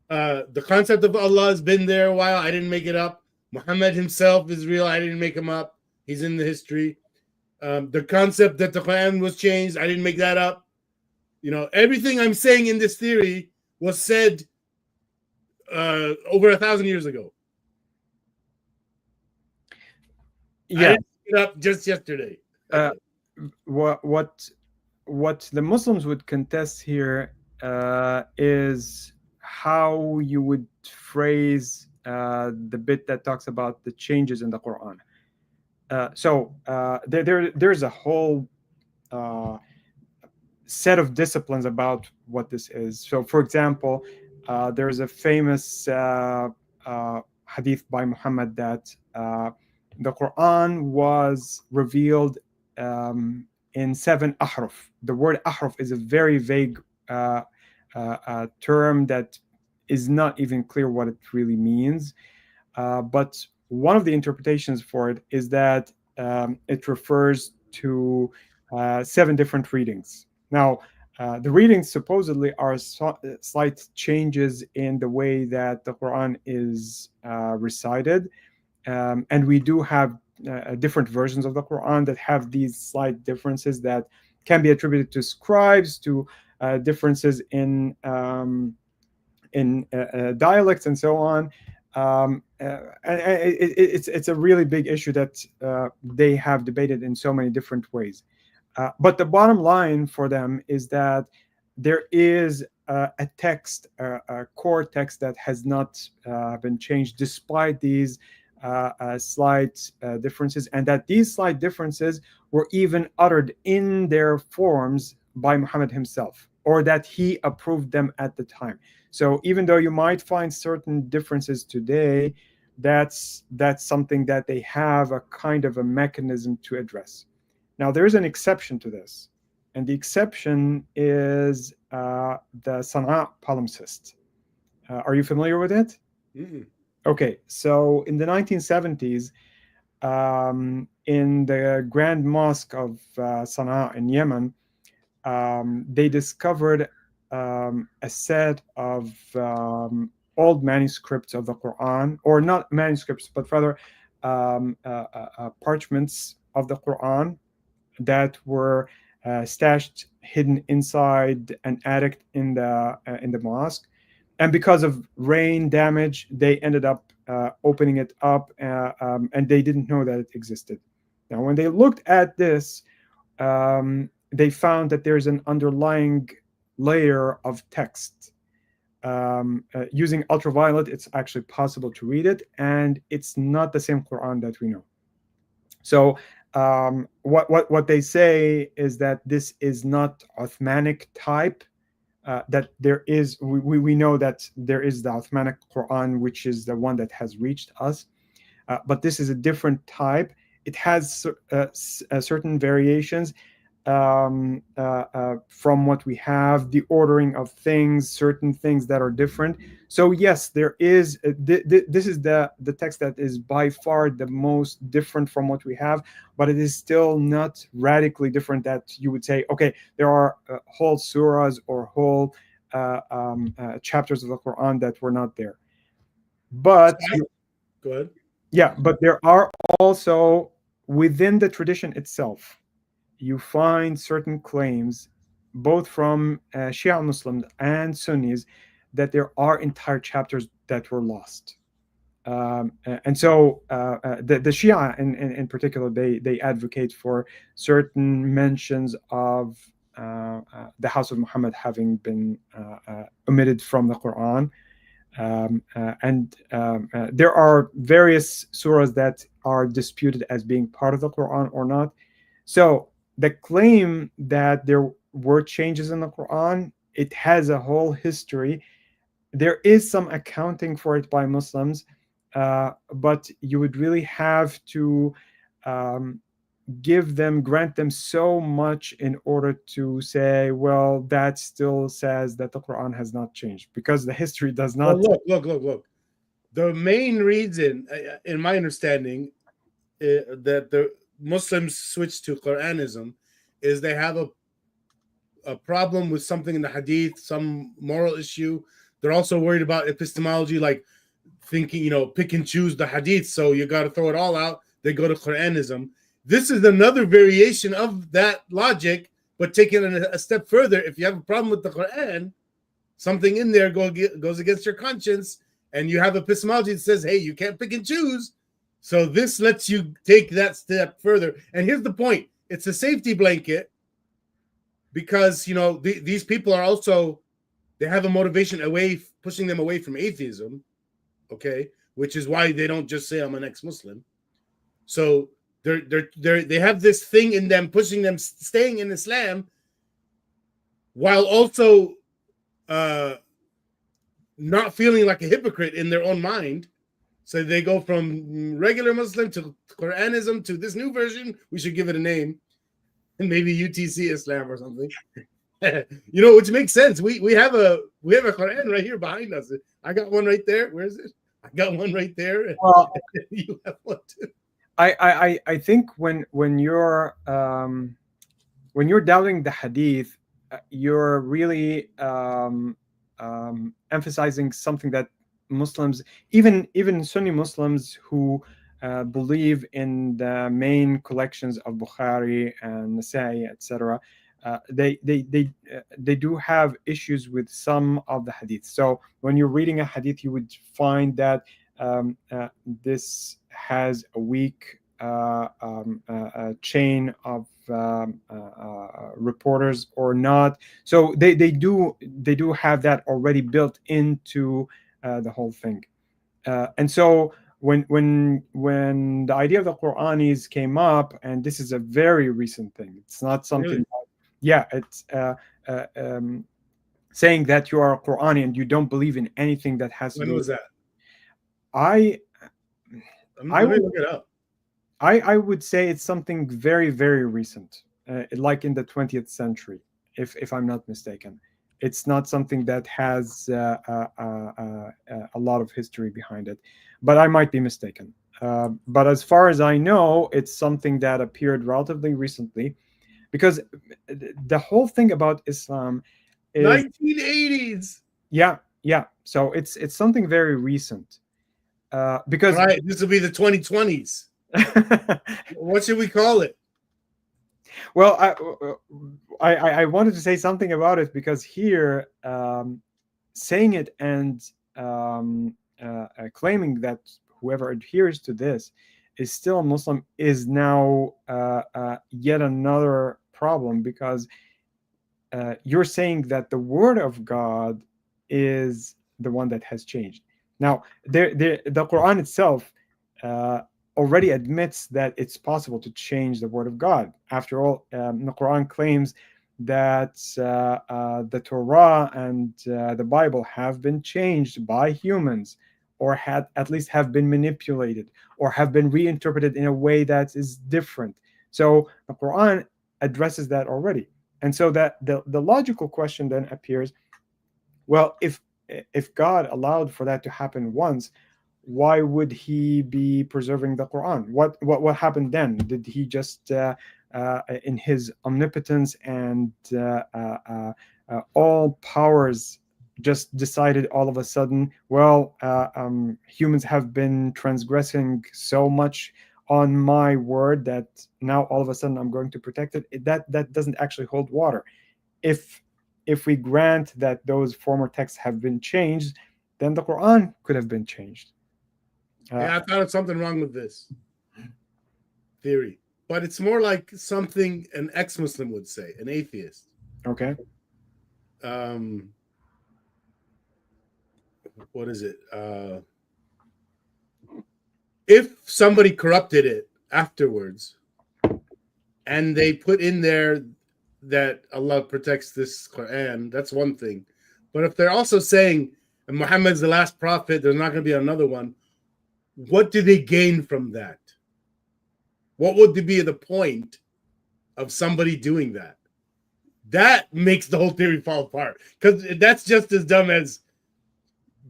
The concept of Allah has been there a while. I didn't make it up. Muhammad himself is real. I didn't make him up. He's in the history. The concept that the Quran was changed, I didn't make that up. Everything I'm saying in this theory was said over 1,000 years ago. Yeah, I didn't make it up just yesterday. What the Muslims would contest here is how you would phrase the bit that talks about the changes in the Quran. So there's a whole set of disciplines about what this is. So, for example, there's a famous hadith by Muhammad that the Quran was revealed in 7 ahruf. The word ahruf is a very vague term that is not even clear what it really means. But one of the interpretations for it is that it refers to 7 different readings. Now, the readings supposedly are slight changes in the way that the Quran is recited. And we do have different versions of the Quran that have these slight differences that can be attributed to scribes, to differences in dialects and so on. It's a really big issue that they have debated in so many different ways. But the bottom line for them is that there is a text, a core text that has not been changed despite these slight differences, and that these slight differences were even uttered in their forms by Muhammad himself, or that he approved them at the time. So even though you might find certain differences today, that's something that they have a kind of a mechanism to address. Now, there's an exception to this, and the exception is the Sana'a palimpsest. Are you familiar with it? Mm-hmm. Okay, so in the 1970s, in the Grand Mosque of Sana'a in Yemen, they discovered a set of old manuscripts of the Quran, or not manuscripts, but rather parchments of the Quran that were stashed, hidden inside an attic in the mosque. And because of rain damage, they ended up opening it up, and they didn't know that it existed. Now, when they looked at this, they found that there's an underlying layer of text. Using ultraviolet, it's actually possible to read it, and it's not the same Quran that we know. So what they say is that this is not Uthmanic type. That there is, we know that there is the Uthmanic Quran, which is the one that has reached us, but this is a different type. It has certain variations. from what we have, the ordering of things, certain things that are different. So yes, there is this is the text that is by far the most different from what we have, but it is still not radically different that you would say, okay, there are whole surahs or whole chapters of the Quran that were not there. But go ahead. Yeah, but there are also within the tradition itself, you find certain claims, both from Shia Muslims and Sunnis, that there are entire chapters that were lost. And so the Shia in particular, they advocate for certain mentions of the House of Muhammad having been omitted from the Quran. There are various surahs that are disputed as being part of the Quran or not. So the claim that there were changes in the Quran, it has a whole history. There is some accounting for it by Muslims, but you would really have to grant them so much in order to say, well, that still says that the Quran has not changed, because the history does not. Well, look. The main reason, in my understanding, that the Muslims switch to Quranism is they have a problem with something in the Hadith, some moral issue. They're also worried about epistemology, like thinking, pick and choose the Hadith, so you got to throw it all out. They go to Quranism. This is another variation of that logic, but taking it a step further. If you have a problem with the Quran, something in there goes against your conscience, and you have epistemology that says, hey, you can't pick and choose. So this lets you take that step further. And here's the point. It's a safety blanket because, these people are also, they have a motivation pushing them away from atheism, okay, which is why they don't just say I'm an ex-Muslim. So they have this thing in them pushing them staying in Islam, while also not feeling like a hypocrite in their own mind. So they go from regular Muslim to Quranism to this new version. We should give it a name, and maybe UTC Islam or something. Which makes sense. We have a Quran right here behind us. I got one right there. Where is it? I got one right there. Well, you have one too. I think when you're doubting the Hadith, you're really emphasizing something that Muslims, even Sunni Muslims who believe in the main collections of Bukhari and Nasa'i, etc., they do have issues with some of the Hadith. So when you're reading a Hadith, you would find that this has a weak chain of reporters or not. So they do have that already built into the whole thing. And so when the idea of the Quranis came up, and this is a very recent thing, it's not something. Really? It's saying that you are a Qurani and you don't believe in anything that has to do. When was that? I would look it up. I would say it's something very, very recent, like in the 20th century, if I'm not mistaken. It's not something that has a lot of history behind it, but I might be mistaken. But as far as I know, it's something that appeared relatively recently, because the whole thing about Islam is 1980s. Yeah. So it's something very recent. Because right, this will be the 2020s. What should we call it? Well, I wanted to say something about it, because here, saying it and claiming that whoever adheres to this is still a Muslim is now yet another problem, because you're saying that the word of God is the one that has changed. Now, the Quran itself already admits that it's possible to change the word of God. After all, the Quran claims that the Torah and the Bible have been changed by humans, or at least have been manipulated, or have been reinterpreted in a way that is different. So the Quran addresses that already. And so that the logical question then appears, well, if God allowed for that to happen once, why would he be preserving the Quran? What happened then? Did he just in his omnipotence and all powers just decided all of a sudden, well, humans have been transgressing so much on my word that now all of a sudden I'm going to protect it? That doesn't actually hold water. If we grant that those former texts have been changed, then the Quran could have been changed. Yeah, I thought of something wrong with this theory, but it's more like something an ex-Muslim would say, an atheist. Okay. What is it? If somebody corrupted it afterwards and they put in there that Allah protects this Quran, that's one thing. But if they're also saying Muhammad's the last prophet, there's not going to be another one, what do they gain from that? What would be the point of somebody doing that? That makes the whole theory fall apart, because that's just as dumb as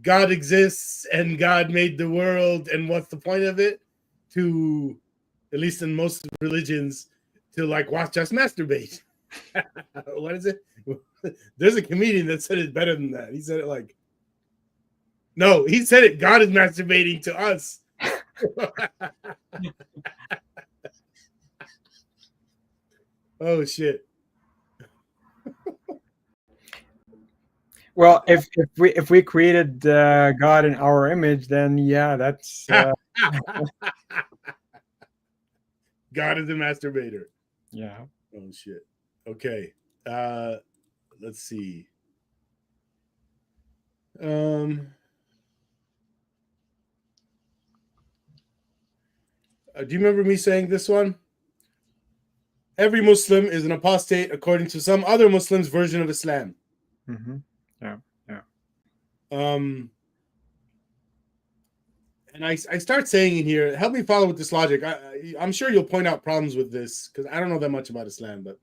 God exists and God made the world, and what's the point of it? To, at least in most religions, to like watch us masturbate. What is it? There's a comedian that said it better than that. He said it like, no, he said it, God is masturbating to us. Oh shit. Well, if we created God in our image, then yeah, that's God is a masturbator. yeah. Oh shit. Okay. Let's see. Do you remember me saying this one? Every Muslim is an apostate according to some other Muslim's version of Islam. Mm-hmm. Yeah. And I start saying in here, help me follow with this logic. I'm sure you'll point out problems with this because I don't know that much about Islam. But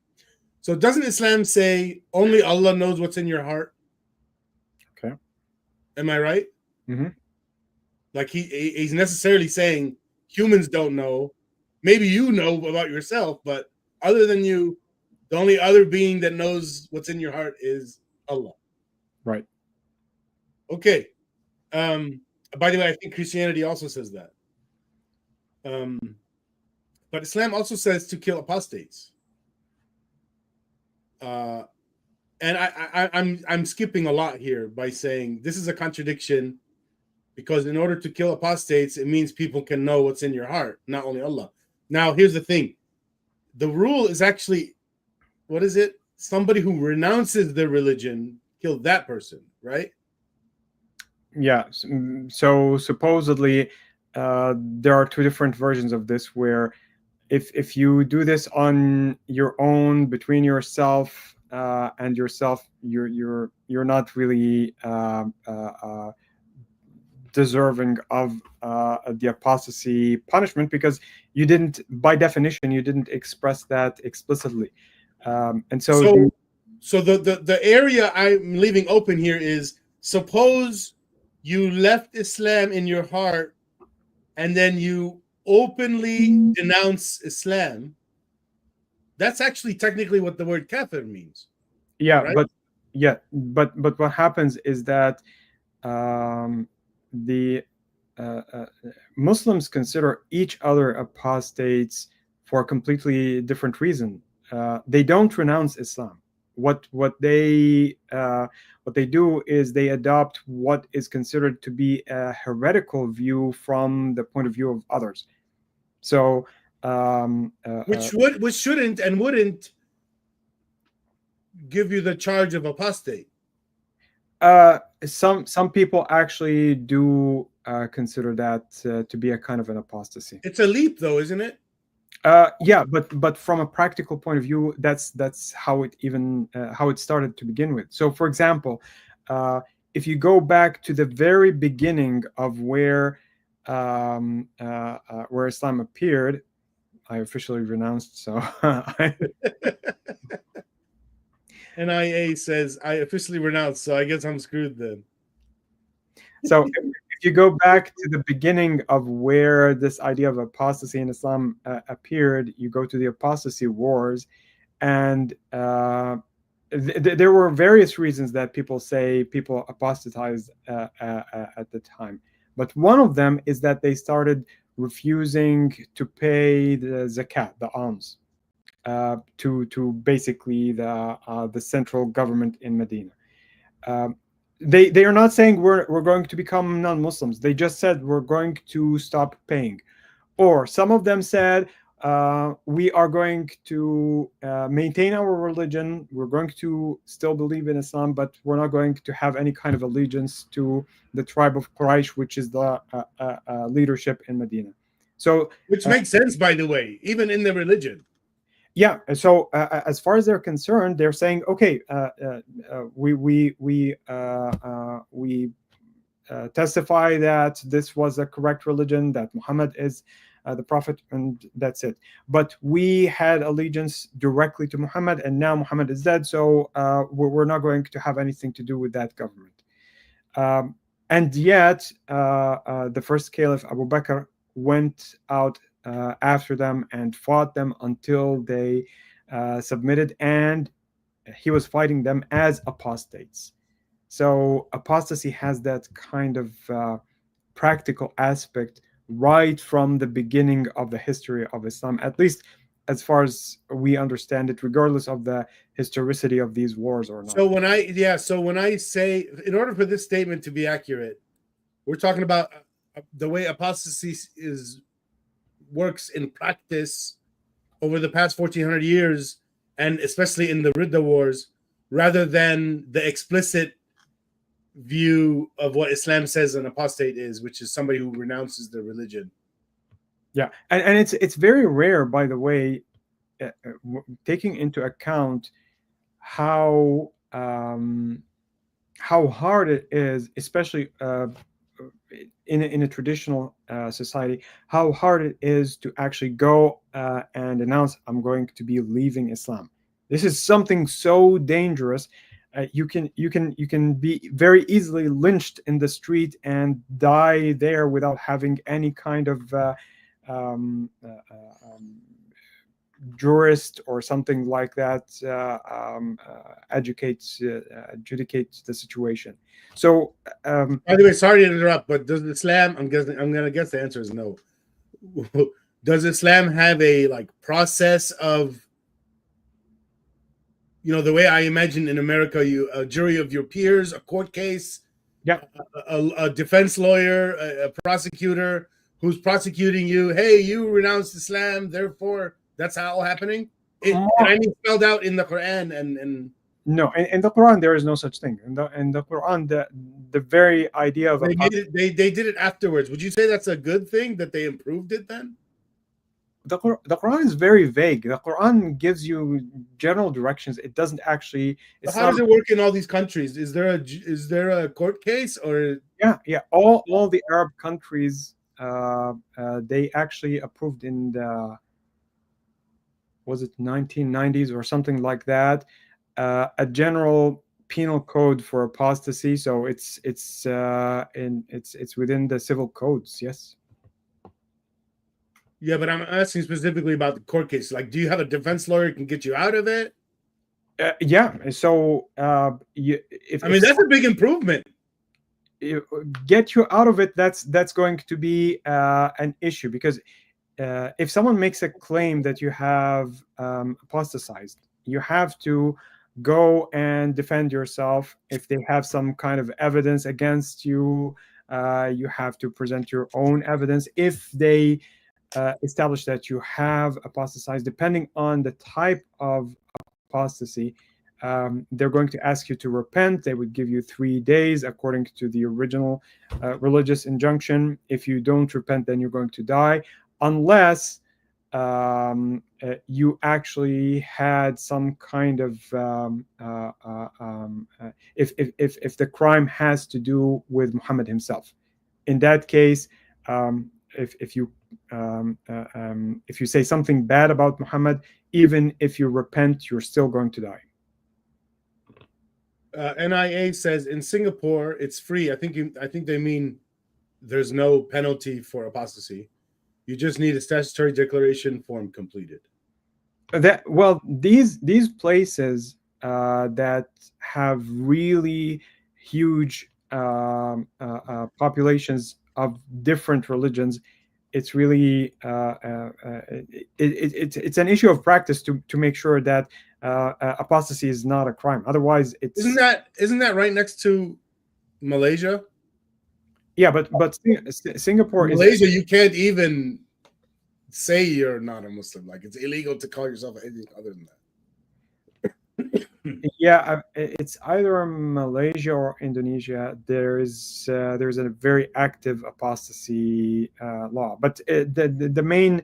so doesn't Islam say only Allah knows what's in your heart? Okay. Am I right? Mm-hmm. Like he's necessarily saying humans don't know. Maybe you know about yourself, but other than you, the only other being that knows what's in your heart is Allah. Right. Okay. By the way, I think Christianity also says that. But Islam also says to kill apostates. And I'm skipping a lot here by saying this is a contradiction, because in order to kill apostates, it means people can know what's in your heart, not only Allah. Now, here's the thing. The rule is actually, what is it? Somebody who renounces their religion, kill that person, right? Yeah. So supposedly there are two different versions of this, where if you do this on your own, between yourself and yourself, you're not really deserving of the apostasy punishment, because you didn't, by definition, you didn't express that explicitly. And so the area I'm leaving open here is, suppose you left Islam in your heart and then you openly denounce Islam. That's actually technically what the word kafir means. Yeah, right? but what happens is that the Muslims consider each other apostates for a completely different reason. They don't renounce Islam. What they do is they adopt what is considered to be a heretical view from the point of view of others. So which shouldn't and wouldn't give you the charge of apostate. Some people actually do consider that to be a kind of an apostasy. It's a leap, though, isn't it? Yeah, but from a practical point of view, that's how it even how it started to begin with. So, for example, if you go back to the very beginning of where Islam appeared, I officially renounced. So NIA says I officially renounced, so I guess I'm screwed then. So if you go back to the beginning of where this idea of apostasy in Islam appeared, you go to the apostasy wars, and there were various reasons that people say people apostatized at the time. But one of them is that they started refusing to pay the zakat, the alms, to basically the central government in Medina. They are not saying we're going to become non-Muslims. They just said we're going to stop paying. Or some of them said we are going to maintain our religion. We're going to still believe in Islam, but we're not going to have any kind of allegiance to the tribe of Quraysh, which is the leadership in Medina. So, which makes sense, by the way, even in the religion. Yeah. So as far as they're concerned, they're saying, okay, we testify that this was a correct religion, that Muhammad is the prophet, and that's it. But we had allegiance directly to Muhammad, and now Muhammad is dead, so we're not going to have anything to do with that government. And yet, the first caliph, Abu Bakr, went out after them and fought them until they submitted, and he was fighting them as apostates. So apostasy has that kind of practical aspect right from the beginning of the history of Islam, at least as far as we understand it, regardless of the historicity of these wars or not. So when I say, in order for this statement to be accurate, we're talking about the way apostasy works in practice over the past 1400 years, and especially in the Ridda wars, rather than the explicit view of what Islam says an apostate is, which is somebody who renounces their religion. Yeah, and it's very rare, by the way, taking into account how hard it is, especially in a traditional society, how hard it is to actually go and announce, I'm going to be leaving Islam. This is something so dangerous. You can be very easily lynched in the street and die there without having any kind of jurist or something like that adjudicates the situation. So, by the way, sorry to interrupt, but does Islam? I'm gonna guess the answer is no. Does Islam have a process of, the way I imagine in America, a jury of your peers, a court case, yeah, a defense lawyer, a prosecutor who's prosecuting you? Hey, you renounced Islam, therefore that's all happening. I mean, spelled out in the Quran and. No, in the Quran there is no such thing. In the Quran, the very idea of they did it afterwards. Would you say that's a good thing that they improved it then? The Quran is very vague. The Quran gives you general directions. It doesn't actually. How does it work in all these countries? Is there a court case or? Yeah. All the Arab countries, they actually approved in the, was it 1990s or something like that, a general penal code for apostasy. So it's within the civil codes. Yes. Yeah, but I'm asking specifically about the court case. Do you have a defense lawyer who can get you out of it? Yeah. So that's a big improvement. Get you out of it. That's going to be an issue, because if someone makes a claim that you have apostatized, you have to go and defend yourself. If they have some kind of evidence against you, you have to present your own evidence. If they establish that you have apostatized, depending on the type of apostasy, they're going to ask you to repent. They would give you 3 days according to the original religious injunction. If you don't repent, then you're going to die, unless you actually had some kind of if the crime has to do with Muhammad himself. In that case, if you if you say something bad about Muhammad, even if you repent, you're still going to die. NIA says in Singapore it's free. I think they mean there's no penalty for apostasy. You just need a statutory declaration form completed. These places that have really huge populations of different religions, it's really it's an issue of practice to make sure that apostasy is not a crime. Otherwise, it's isn't that right next to Malaysia? Yeah, but Singapore Malaysia, you can't even say you're not a Muslim. Like, it's illegal to call yourself anything other than that. Yeah, it's either Malaysia or Indonesia. There's a very active apostasy law, but the main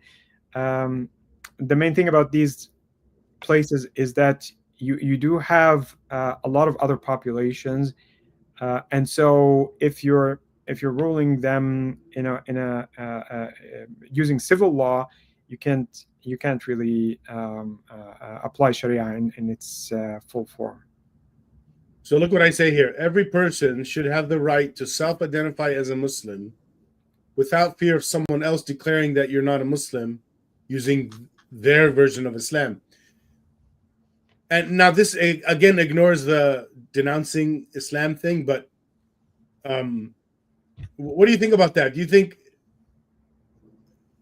thing about these places is that you do have a lot of other populations, and so if you're ruling them in a using civil law, you can't really apply Sharia in its full form. So look what I say here. Every person should have the right to self-identify as a Muslim without fear of someone else declaring that you're not a Muslim using their version of Islam. And now this, again, ignores the denouncing Islam thing, but what do you think about that? Do you think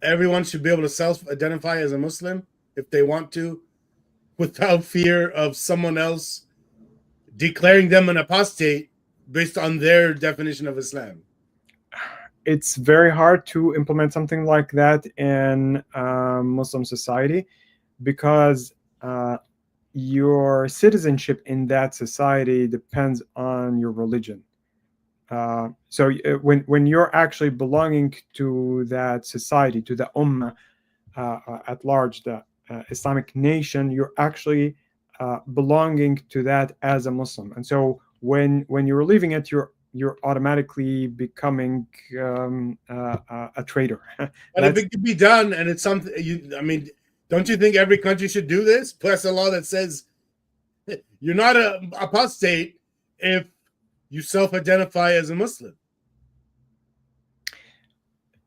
everyone should be able to self-identify as a Muslim if they want to, without fear of someone else declaring them an apostate based on their definition of Islam? It's very hard to implement something like that in Muslim society, because your citizenship in that society depends on your religion. So when you're actually belonging to that society, to the ummah at large, the Islamic nation, you're actually belonging to that as a Muslim. And so when you're leaving it, you're automatically becoming a traitor. But if it could be done, and it's something, don't you think every country should do this? Plus a law that says you're not an apostate if you self-identify as a Muslim.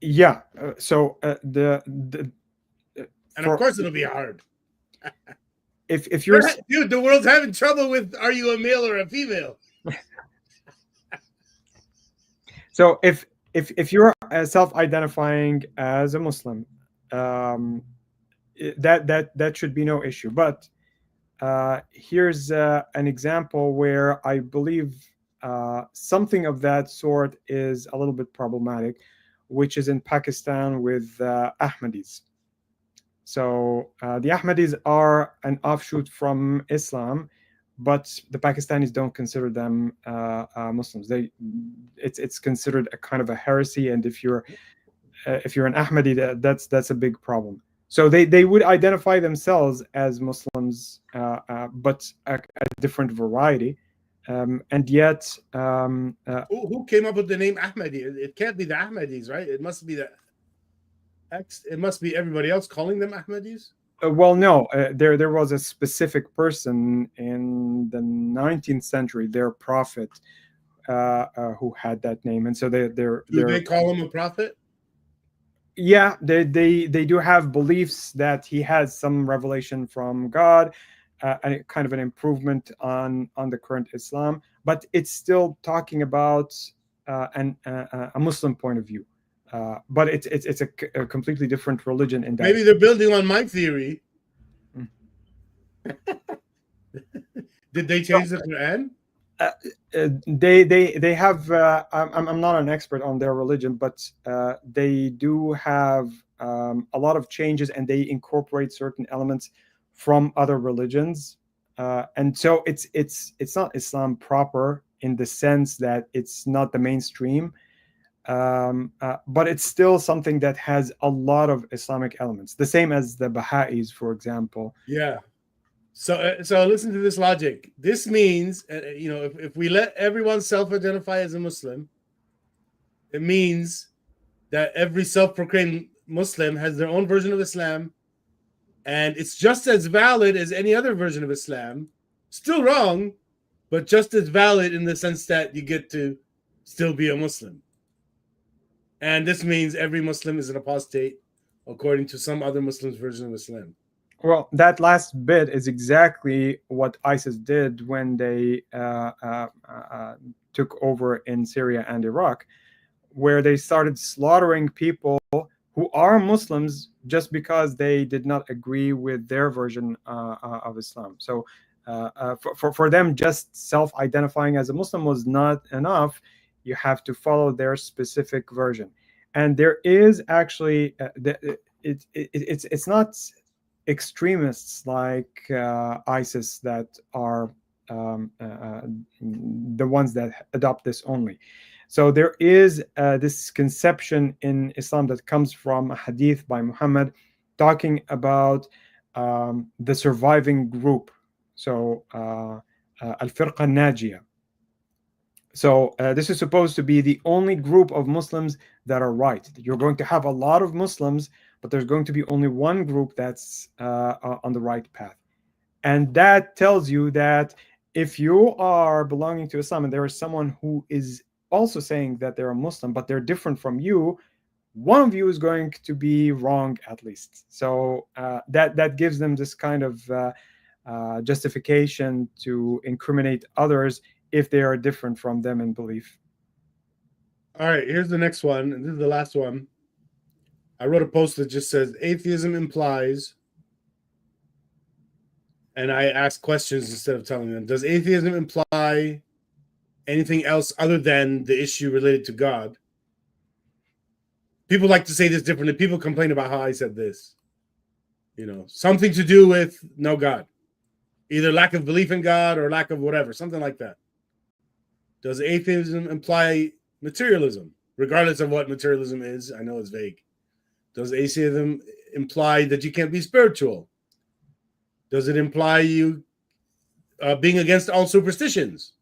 Yeah. So and of course it'll be hard. If you're dude, the world's having trouble with are you a male or a female? So if you're self-identifying as a Muslim, that should be no issue. But here's an example where I believe something of that sort is a little bit problematic, which is in Pakistan with Ahmadis. So the Ahmadis are an offshoot from Islam, but the Pakistanis don't consider them Muslims. It's considered a kind of a heresy, and if you're an Ahmadi, that's a big problem. So they would identify themselves as Muslims, but a different variety. And yet, who came up with the name Ahmadi? It can't be the Ahmadis, right? It must be it must be everybody else calling them Ahmadis. Well, no, there was a specific person in the 19th century, their prophet, who had that name, and so do they call him a prophet? Yeah, they do have beliefs that he has some revelation from God, and kind of an improvement on the current Islam, but it's still talking about a Muslim point of view. But it's a completely different religion in that. Maybe they're building on my theory. Did they change the Quran? They have. I'm not an expert on their religion, but they do have a lot of changes, and they incorporate certain elements from other religions, and so it's not Islam proper in the sense that it's not the mainstream. But it's still something that has a lot of Islamic elements, the same as the Baha'is, for example. Yeah. So listen to this logic. This means, if we let everyone self-identify as a Muslim, it means that every self-proclaimed Muslim has their own version of Islam, and it's just as valid as any other version of Islam. Still wrong, but just as valid in the sense that you get to still be a Muslim. And this means every Muslim is an apostate, according to some other Muslims' version of Islam. Well, that last bit is exactly what ISIS did when they took over in Syria and Iraq, where they started slaughtering people who are Muslims just because they did not agree with their version of Islam. So for them, just self-identifying as a Muslim was not enough. You have to follow their specific version. And there is actually, it's not extremists like ISIS that are the ones that adopt this only. So there is this conception in Islam that comes from a hadith by Muhammad talking about the surviving group. So al-firqa najiyah. So this is supposed to be the only group of Muslims that are right. You're going to have a lot of Muslims, but there's going to be only one group that's on the right path. And that tells you that if you are belonging to Islam and there is someone who is also saying that they're a Muslim, but they're different from you, one of you is going to be wrong at least. So that gives them this kind of justification to incriminate others if they are different from them in belief. All right, here's the next one, and this is the last one. I wrote a post that just says, atheism implies, and I asked questions instead of telling them, does atheism imply anything else other than the issue related to God? People like to say this differently. People complain about how I said this. You know, something to do with no God. Either lack of belief in God or lack of whatever, something like that. Does atheism imply materialism? Regardless of what materialism is, I know it's vague. Does atheism imply that you can't be spiritual? Does it imply you being against all superstitions?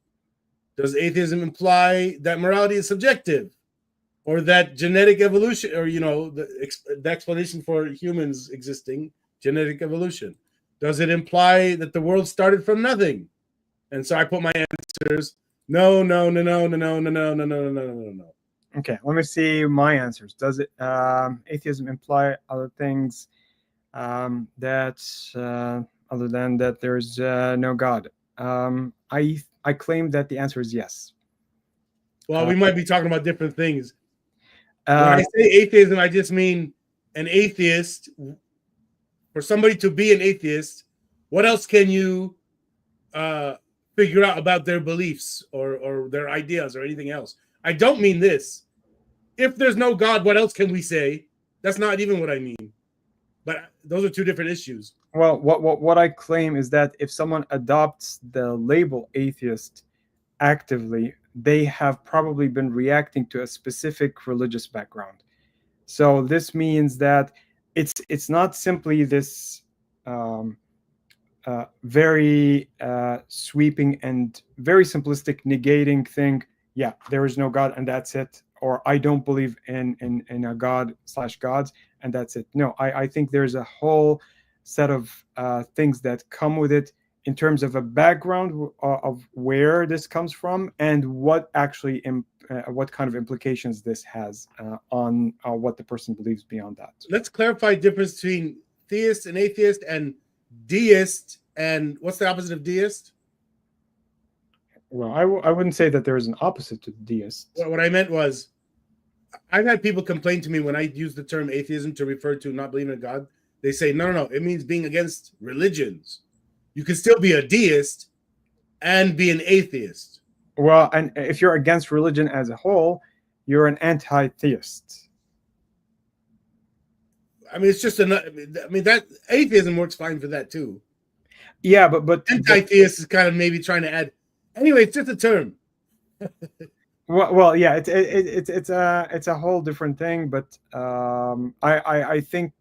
Does atheism imply that morality is subjective? Or that genetic evolution, or, you know, the explanation for humans existing, genetic evolution? Does it imply that the world started from nothing? And so I put my answers, no. Okay, let me see my answers. Does it atheism imply other things that other than that there's no God? I claim that the answer is yes. Well, we might be talking about different things. When I say atheism, I just mean an atheist. For somebody to be an atheist, what else can you figure out about their beliefs or their ideas or anything else? I don't mean this. If there's no God, what else can we say? That's not even what I mean. But those are two different issues. Well, what I claim is that if someone adopts the label atheist actively, they have probably been reacting to a specific religious background. So this means that it's not simply this very sweeping and very simplistic negating thing. Yeah, there is no God and that's it. Or I don't believe in a God/gods and that's it. No, I think there's a whole set of things that come with it in terms of a background of where this comes from and what actually what kind of implications this has on what the person believes beyond that. Let's clarify the difference between theist and atheist and deist. And what's the opposite of deist? Well, I wouldn't say that there is an opposite to deist. What I meant was, I've had people complain to me when I use the term atheism to refer to not believing in God. They say, no, it means being against religions. You can still be a deist and be an atheist. Well, and if you're against religion as a whole, you're an anti-theist. I mean, it's just that atheism works fine for that too. Yeah, but anti-theist is kind of maybe trying to add. Anyway, it's just a term. Well, yeah, it's a whole different thing. But I think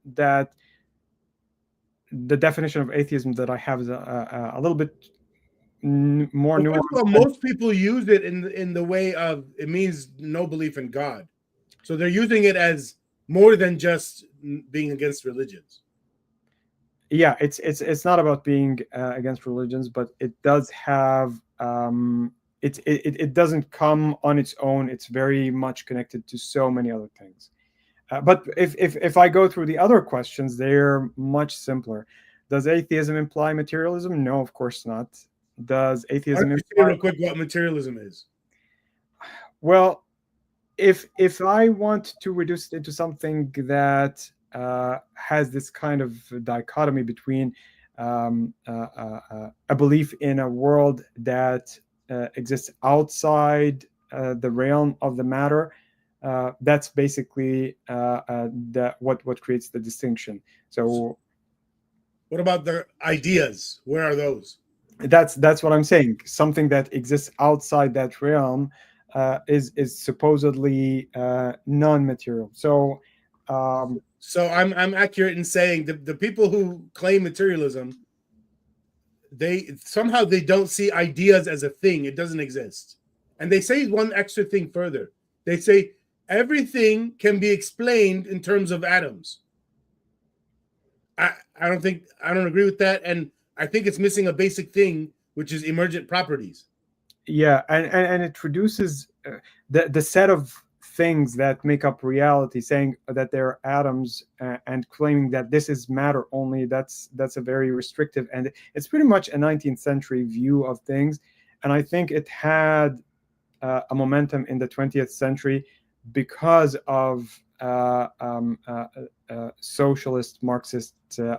that the definition of atheism that I have is a little bit more nuanced. Well, most people use it in the way of it means no belief in God. So they're using it as more than just being against religions. Yeah, it's not about being against religions, but it does have it doesn't come on its own. It's very much connected to so many other things. But if I go through the other questions, they're much simpler. Does atheism imply materialism? No, of course not. Does atheism Why don't you say imply... real quick what materialism is? Well, if I want to reduce it into something that has this kind of dichotomy between a belief in a world that exists outside the realm of the matter, that's basically what creates the distinction. So what about the ideas? Where are those? That's what I'm saying. Something that exists outside that realm is supposedly non-material. So I'm accurate in saying the people who claim materialism, they somehow they don't see ideas as a thing. It doesn't exist. And they say one extra thing further. They say everything can be explained in terms of atoms. I don't agree with that, and I think it's missing a basic thing, which is emergent properties. Yeah, and it reduces the set of things that make up reality, saying that there are atoms and claiming that this is matter only. That's a very restrictive, and it's pretty much a 19th century view of things. And I think it had a momentum in the 20th century because of socialist Marxist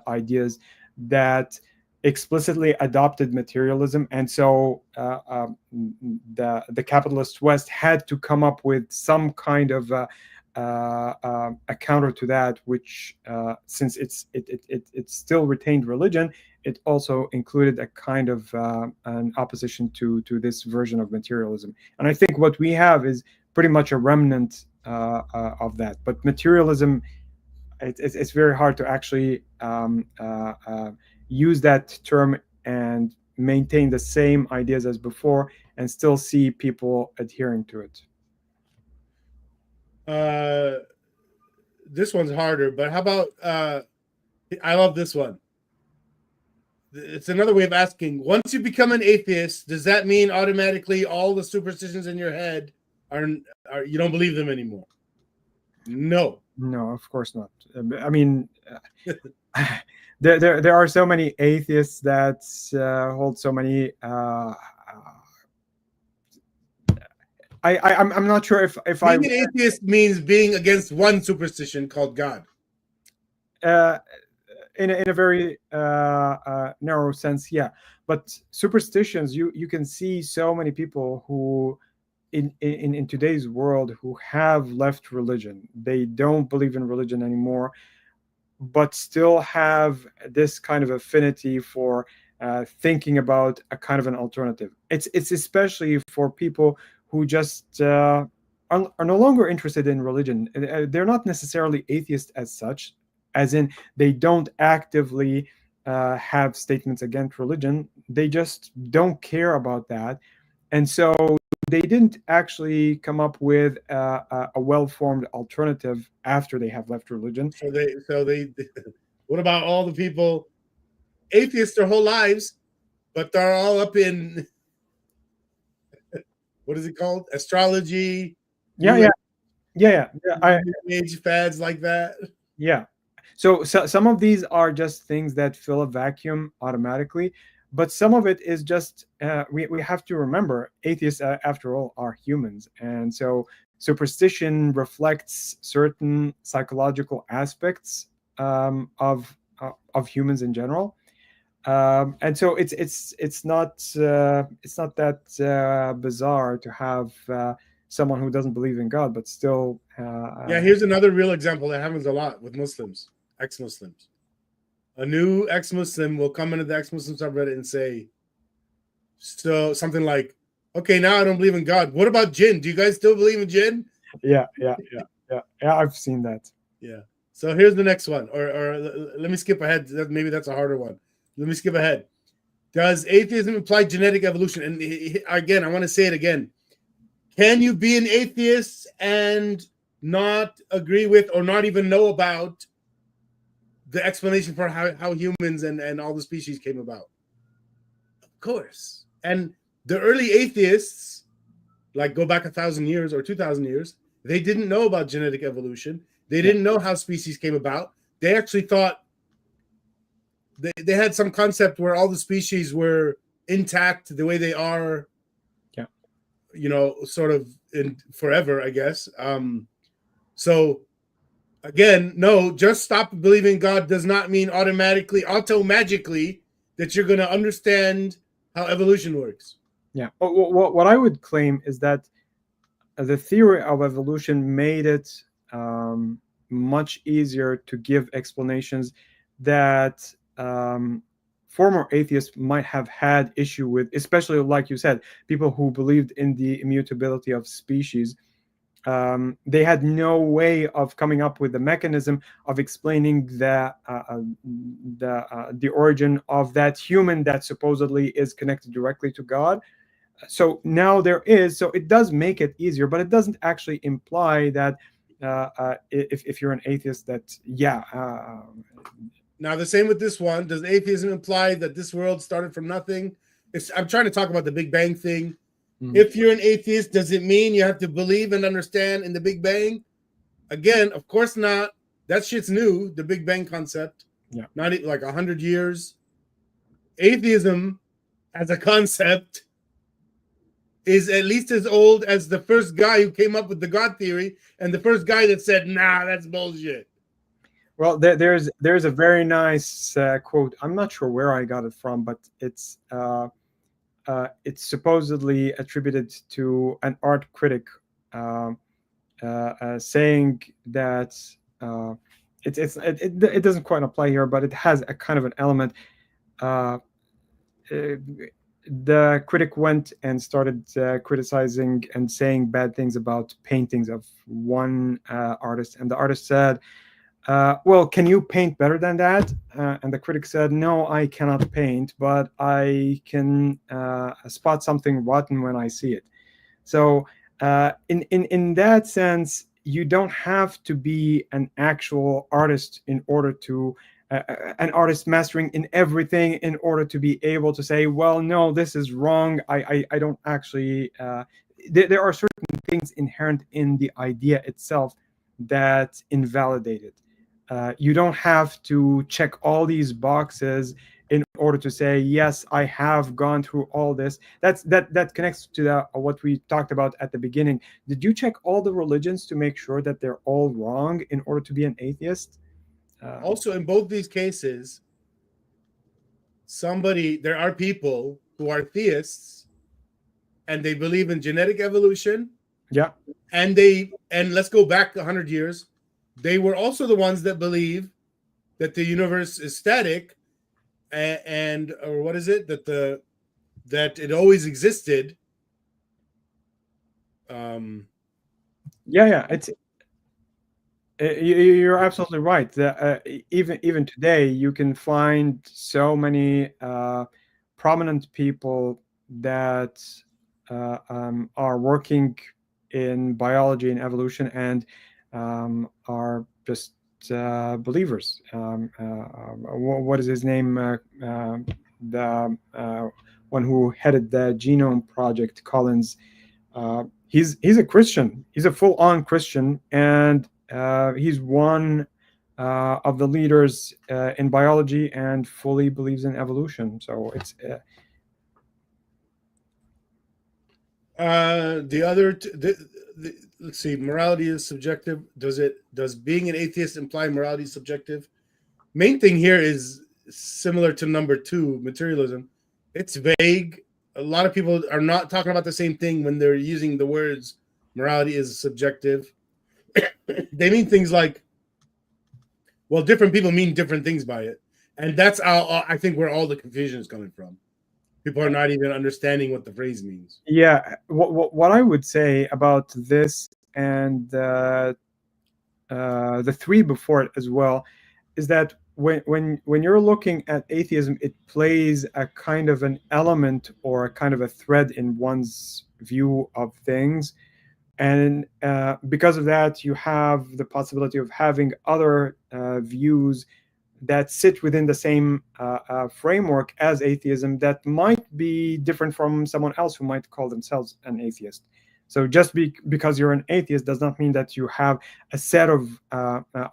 ideas that explicitly adopted materialism, and so the capitalist West had to come up with some kind of a counter to that, which since it still retained religion, it also included a kind of an opposition to this version of materialism. And I think what we have is pretty much a remnant of that. But materialism, it's very hard to actually use that term and maintain the same ideas as before and still see people adhering to it. This one's harder, but how about I love this one. It's another way of asking, once you become an atheist, does that mean automatically all the superstitions in your head are you don't believe them anymore? No, of course not. I mean, there are so many atheists that hold so many I'm not sure if being an atheist means being against one superstition called God. In a very narrow sense, yeah. But superstitions, you can see so many people who in today's world who have left religion. They don't believe in religion anymore, but still have this kind of affinity for thinking about a kind of an alternative. It's especially for people who just are no longer interested in religion. They're not necessarily atheists as such, as in they don't actively have statements against religion. They just don't care about that. And so they didn't actually come up with a well-formed alternative after they have left religion. So they what about all the people, atheists their whole lives, but they're all up in what is it called? Astrology. Yeah. Age fads like that. Yeah. So some of these are just things that fill a vacuum automatically, but some of it is just we have to remember atheists, after all, are humans, and so superstition reflects certain psychological aspects of humans in general, and so it's not that bizarre to have someone who doesn't believe in God but still. Yeah, here's another real example that happens a lot with Muslims, ex-Muslims. A new ex-Muslim will come into the ex-Muslim subreddit and say, so something like, okay, now I don't believe in God. What about jinn? Do you guys still believe in jinn? Yeah. I've seen that. Yeah. So here's the next one. Or let me skip ahead. Maybe that's a harder one. Let me skip ahead. Does atheism imply genetic evolution? And again, I want to say it again. Can you be an atheist and not agree with or not even know about the explanation for how humans and all the species came about. Of course. And the early atheists, like go back 1,000 years or 2,000 years, they didn't know about genetic evolution. They didn't know how species came about. They actually thought they had some concept where all the species were intact the way they are, sort of in forever, I guess. So again, no, just stop believing God does not mean auto-magically that you're going to understand how evolution works. Yeah. What I would claim is that the theory of evolution made it much easier to give explanations that former atheists might have had issue with, especially, like you said, people who believed in the immutability of species. They had no way of coming up with the mechanism of explaining the origin of that human that supposedly is connected directly to God. So now there is, so it does make it easier, but it doesn't actually imply that if you're an atheist that, Now, the same with this one. Does atheism imply that this world started from nothing? I'm trying to talk about the Big Bang thing. Mm-hmm. If you're an atheist, does it mean you have to believe and understand in the Big Bang? Again, of course not. That shit's new, the Big Bang concept. Yeah. Not like 100 years. Atheism as a concept is at least as old as the first guy who came up with the God theory and the first guy that said, nah, that's bullshit. Well, there's a very nice quote. I'm not sure where I got it from, but it's supposedly attributed to an art critic saying that it doesn't quite apply here, but it has a kind of an element. The critic went and started criticizing and saying bad things about paintings of one artist, and the artist said, well, can you paint better than that? And the critic said, no, I cannot paint, but I can spot something rotten when I see it. So in that sense, you don't have to be an actual artist in order to an artist mastering in everything in order to be able to say, well, no, this is wrong. I don't actually, there are certain things inherent in the idea itself that invalidate it. You don't have to check all these boxes in order to say, yes, I have gone through all this. That connects to what we talked about at the beginning. Did you check all the religions to make sure that they're all wrong in order to be an atheist? Also, in both these cases, there are people who are theists and they believe in genetic evolution. Yeah. And let's go back 100 years. They were also the ones that believe that the universe is static or what is it? That it always existed. It's you're absolutely right. Even today, you can find so many prominent people that are working in biology and evolution and are just believers. What is his name? The one who headed the Genome Project, Collins. He's a Christian. He's a full-on Christian, and he's one of the leaders in biology and fully believes in evolution. So it's let's see. Morality is subjective. Does being an atheist imply morality is subjective? Main thing here is similar to number 2, materialism. It's vague. A lot of people are not talking about the same thing when they're using the words morality is subjective. They mean things like, well, different people mean different things by it. And that's I think where all the confusion is coming from. People are not even understanding what the phrase means. Yeah. What I would say about this and the 3 before it as well is that when you're looking at atheism, it plays a kind of an element or a kind of a thread in one's view of things And because of that, you have the possibility of having other views that sit within the same framework as atheism that might be different from someone else who might call themselves an atheist. So just because you're an atheist does not mean that you have a set of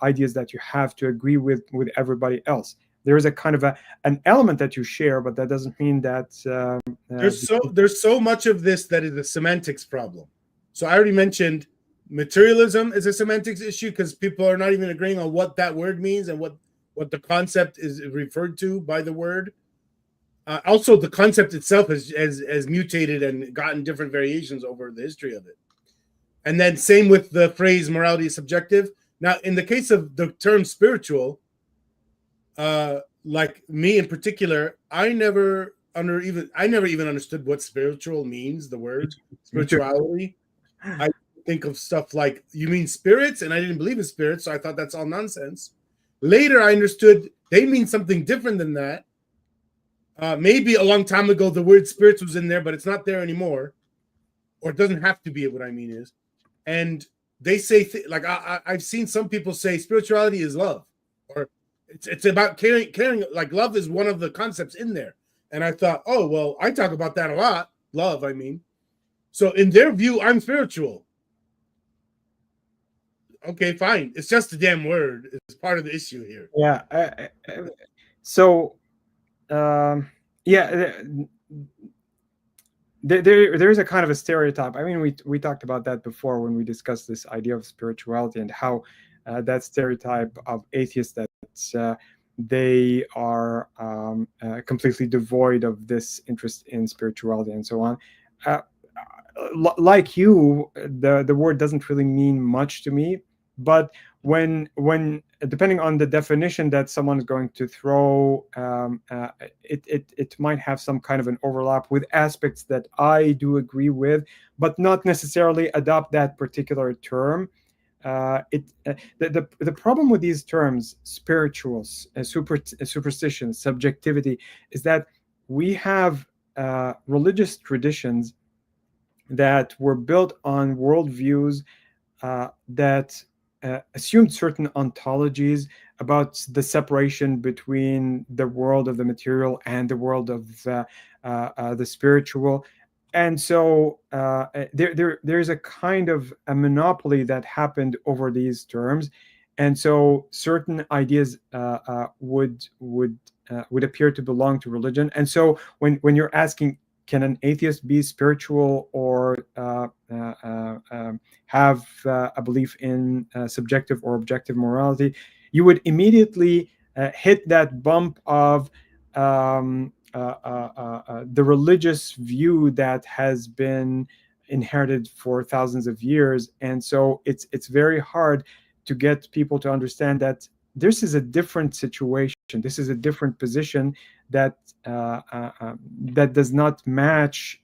ideas that you have to agree with everybody else. There is a kind of an element that you share, but that doesn't mean that there's so much of this that is a semantics problem. So I already mentioned materialism is a semantics issue because people are not even agreeing on what that word means and what the concept is referred to by the word. Also, the concept itself has mutated and gotten different variations over the history of it. And then same with the phrase morality is subjective. Now, in the case of the term spiritual, like me in particular, I never even understood what spiritual means, the word spirituality. I think of stuff like, you mean spirits? And I didn't believe in spirits, so I thought that's all nonsense. Later, I understood they mean something different than that. Maybe a long time ago, the word spirits was in there, but it's not there anymore. Or it doesn't have to be, what I mean is. And they say, like, I've seen some people say spirituality is love. Or it's about caring, like love is one of the concepts in there. And I thought, oh, well, I talk about that a lot. Love, I mean. So in their view, I'm spiritual. Okay, fine. It's just a damn word. It's part of the issue here. Yeah. So, yeah, there's a kind of a stereotype. I mean, we talked about that before when we discussed this idea of spirituality and how that stereotype of atheists that they are completely devoid of this interest in spirituality and so on. Like you, the word doesn't really mean much to me, but when depending on the definition that someone is going to throw, it might have some kind of an overlap with aspects that I do agree with, but not necessarily adopt that particular term. The problem with these terms, spirituals, superstition, subjectivity, is that we have religious traditions that were built on worldviews that assumed certain ontologies about the separation between the world of the material and the world of the spiritual. And so there's a kind of a monopoly that happened over these terms. And so certain ideas would appear to belong to religion. And so when you're asking, can an atheist be spiritual or have a belief in subjective or objective morality, you would immediately hit that bump of the religious view that has been inherited for thousands of years. And so it's very hard to get people to understand that this is a different situation. This is a different position that that does not match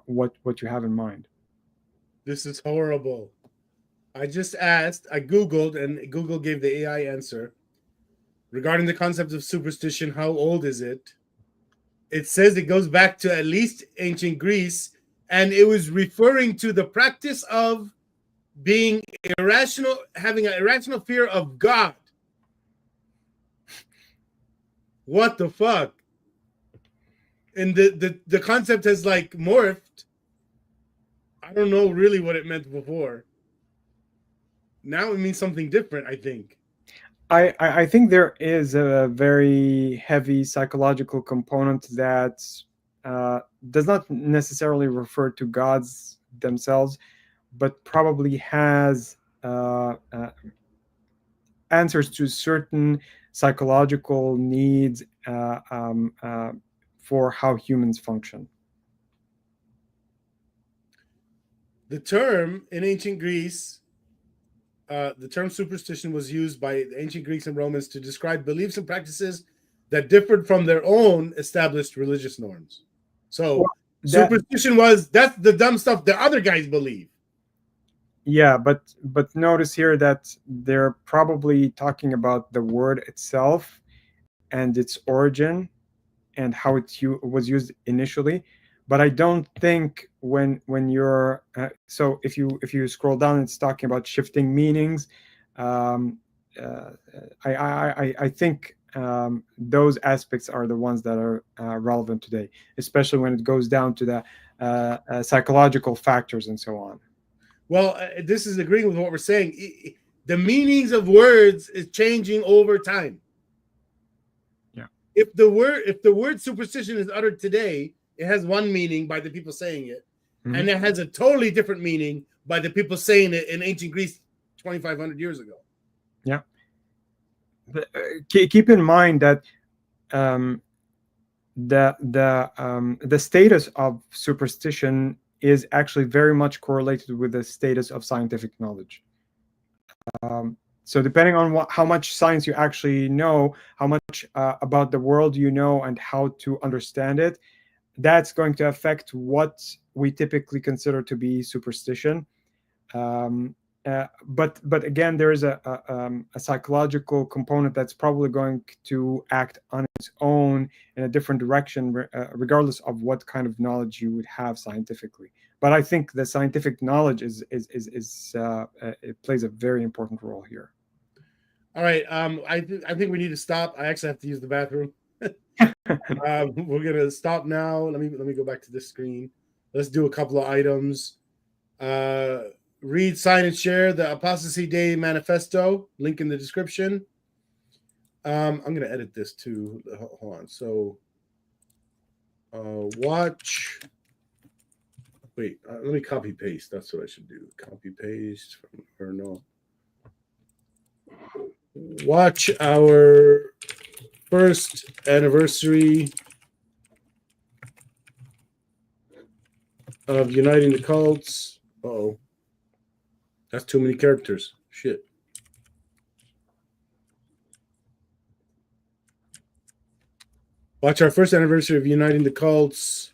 what you have in mind. This is horrible. I just asked, I Googled, and Google gave the AI answer. Regarding the concept of superstition, how old is it? It says it goes back to at least ancient Greece, and it was referring to the practice of being irrational, having an irrational fear of God. What the fuck? And the concept has like morphed. I don't know really what it meant before. Now it means something different, I think. I think there is a very heavy psychological component that does not necessarily refer to gods themselves, but probably has answers to certain psychological needs for how humans function. The term in ancient Greece, the term superstition was used by the ancient Greeks and Romans to describe beliefs and practices that differed from their own established religious norms. So superstition that's the dumb stuff the other guys believe. Yeah, but notice here that they're probably talking about the word itself and its origin and how it was used initially. But I don't think when you're so if you scroll down, it's talking about shifting meanings. I think those aspects are the ones that are relevant today, especially when it goes down to the psychological factors and so on. Well, this is agreeing with what we're saying. The meanings of words is changing over time. Yeah. If the word superstition is uttered today, it has one meaning by the people saying it, and it has a totally different meaning by the people saying it in ancient Greece 2,500 years ago. Yeah. Keep in mind that the status of superstition is actually very much correlated with the status of scientific knowledge. So depending on how much science you actually know, how much about the world you know, and how to understand it, that's going to affect what we typically consider to be superstition. But again, there is a psychological component that's probably going to act on its own in a different direction, regardless of what kind of knowledge you would have scientifically. But I think the scientific knowledge it plays a very important role here. All right, I think we need to stop. I actually have to use the bathroom. We're gonna stop now. Let me go back to this screen. Let's do a couple of items. Read, sign, and share the Apostasy Day Manifesto. Link in the description. I'm going to edit this too. Hold on. So, watch. Wait, let me copy paste. That's what I should do. Copy paste. Or no. Watch our first anniversary of Uniting the Cults. Uh-oh. That's too many characters. Shit. Watch our first anniversary of Uniting the Cults,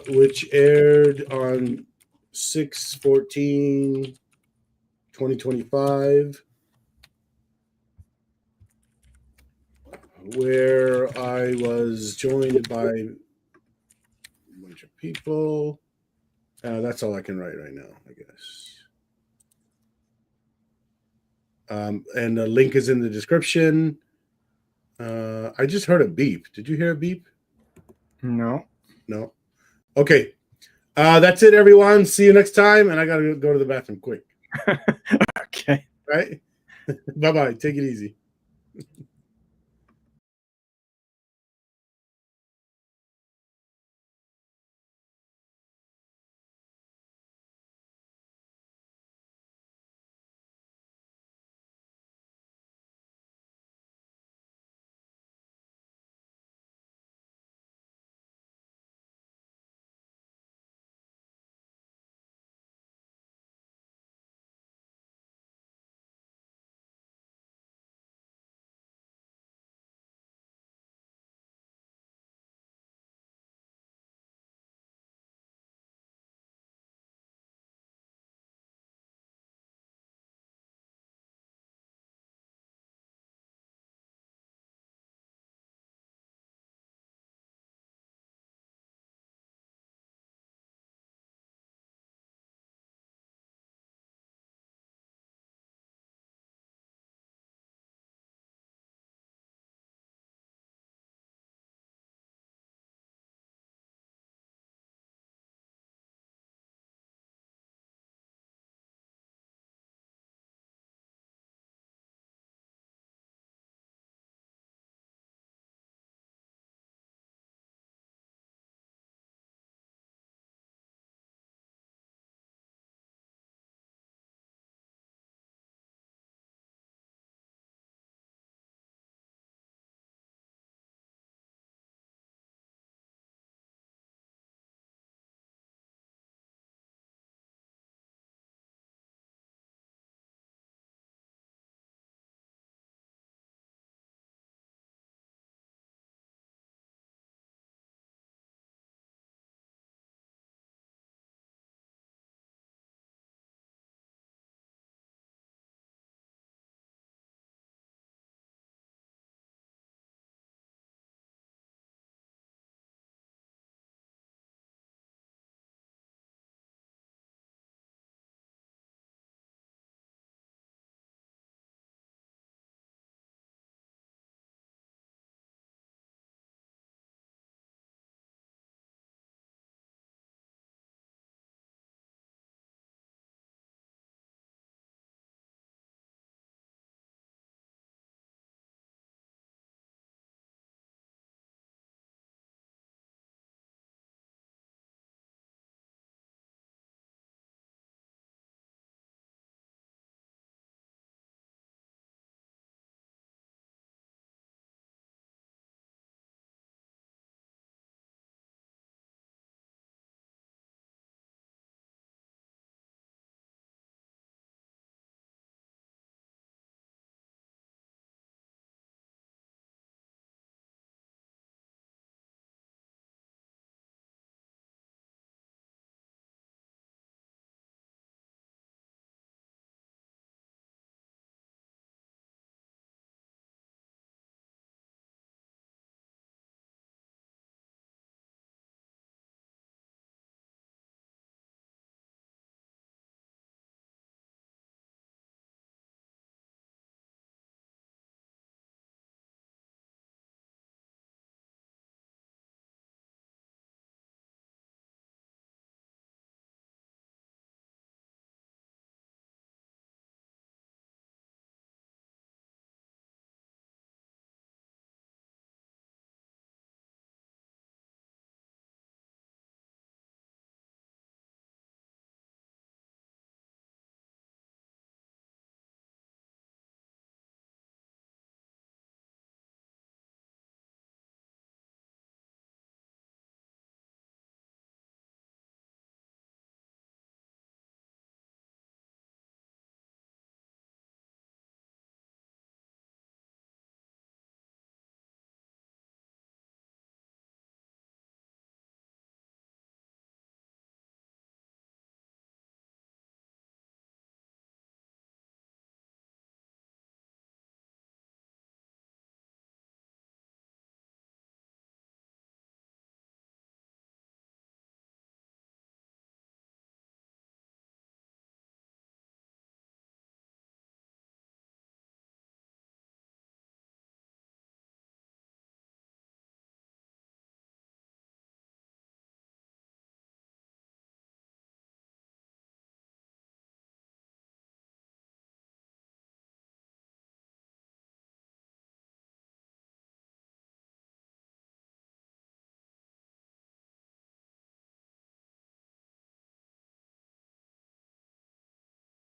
which aired on 6/14/2025, where I was joined by a bunch of people. That's all I can write right now, I guess. And the link is in the description. I just heard a beep. Did you hear a beep? No. No. Okay. That's it, everyone. See you next time. And I got to go to the bathroom quick. Okay. Right? Bye-bye. Take it easy.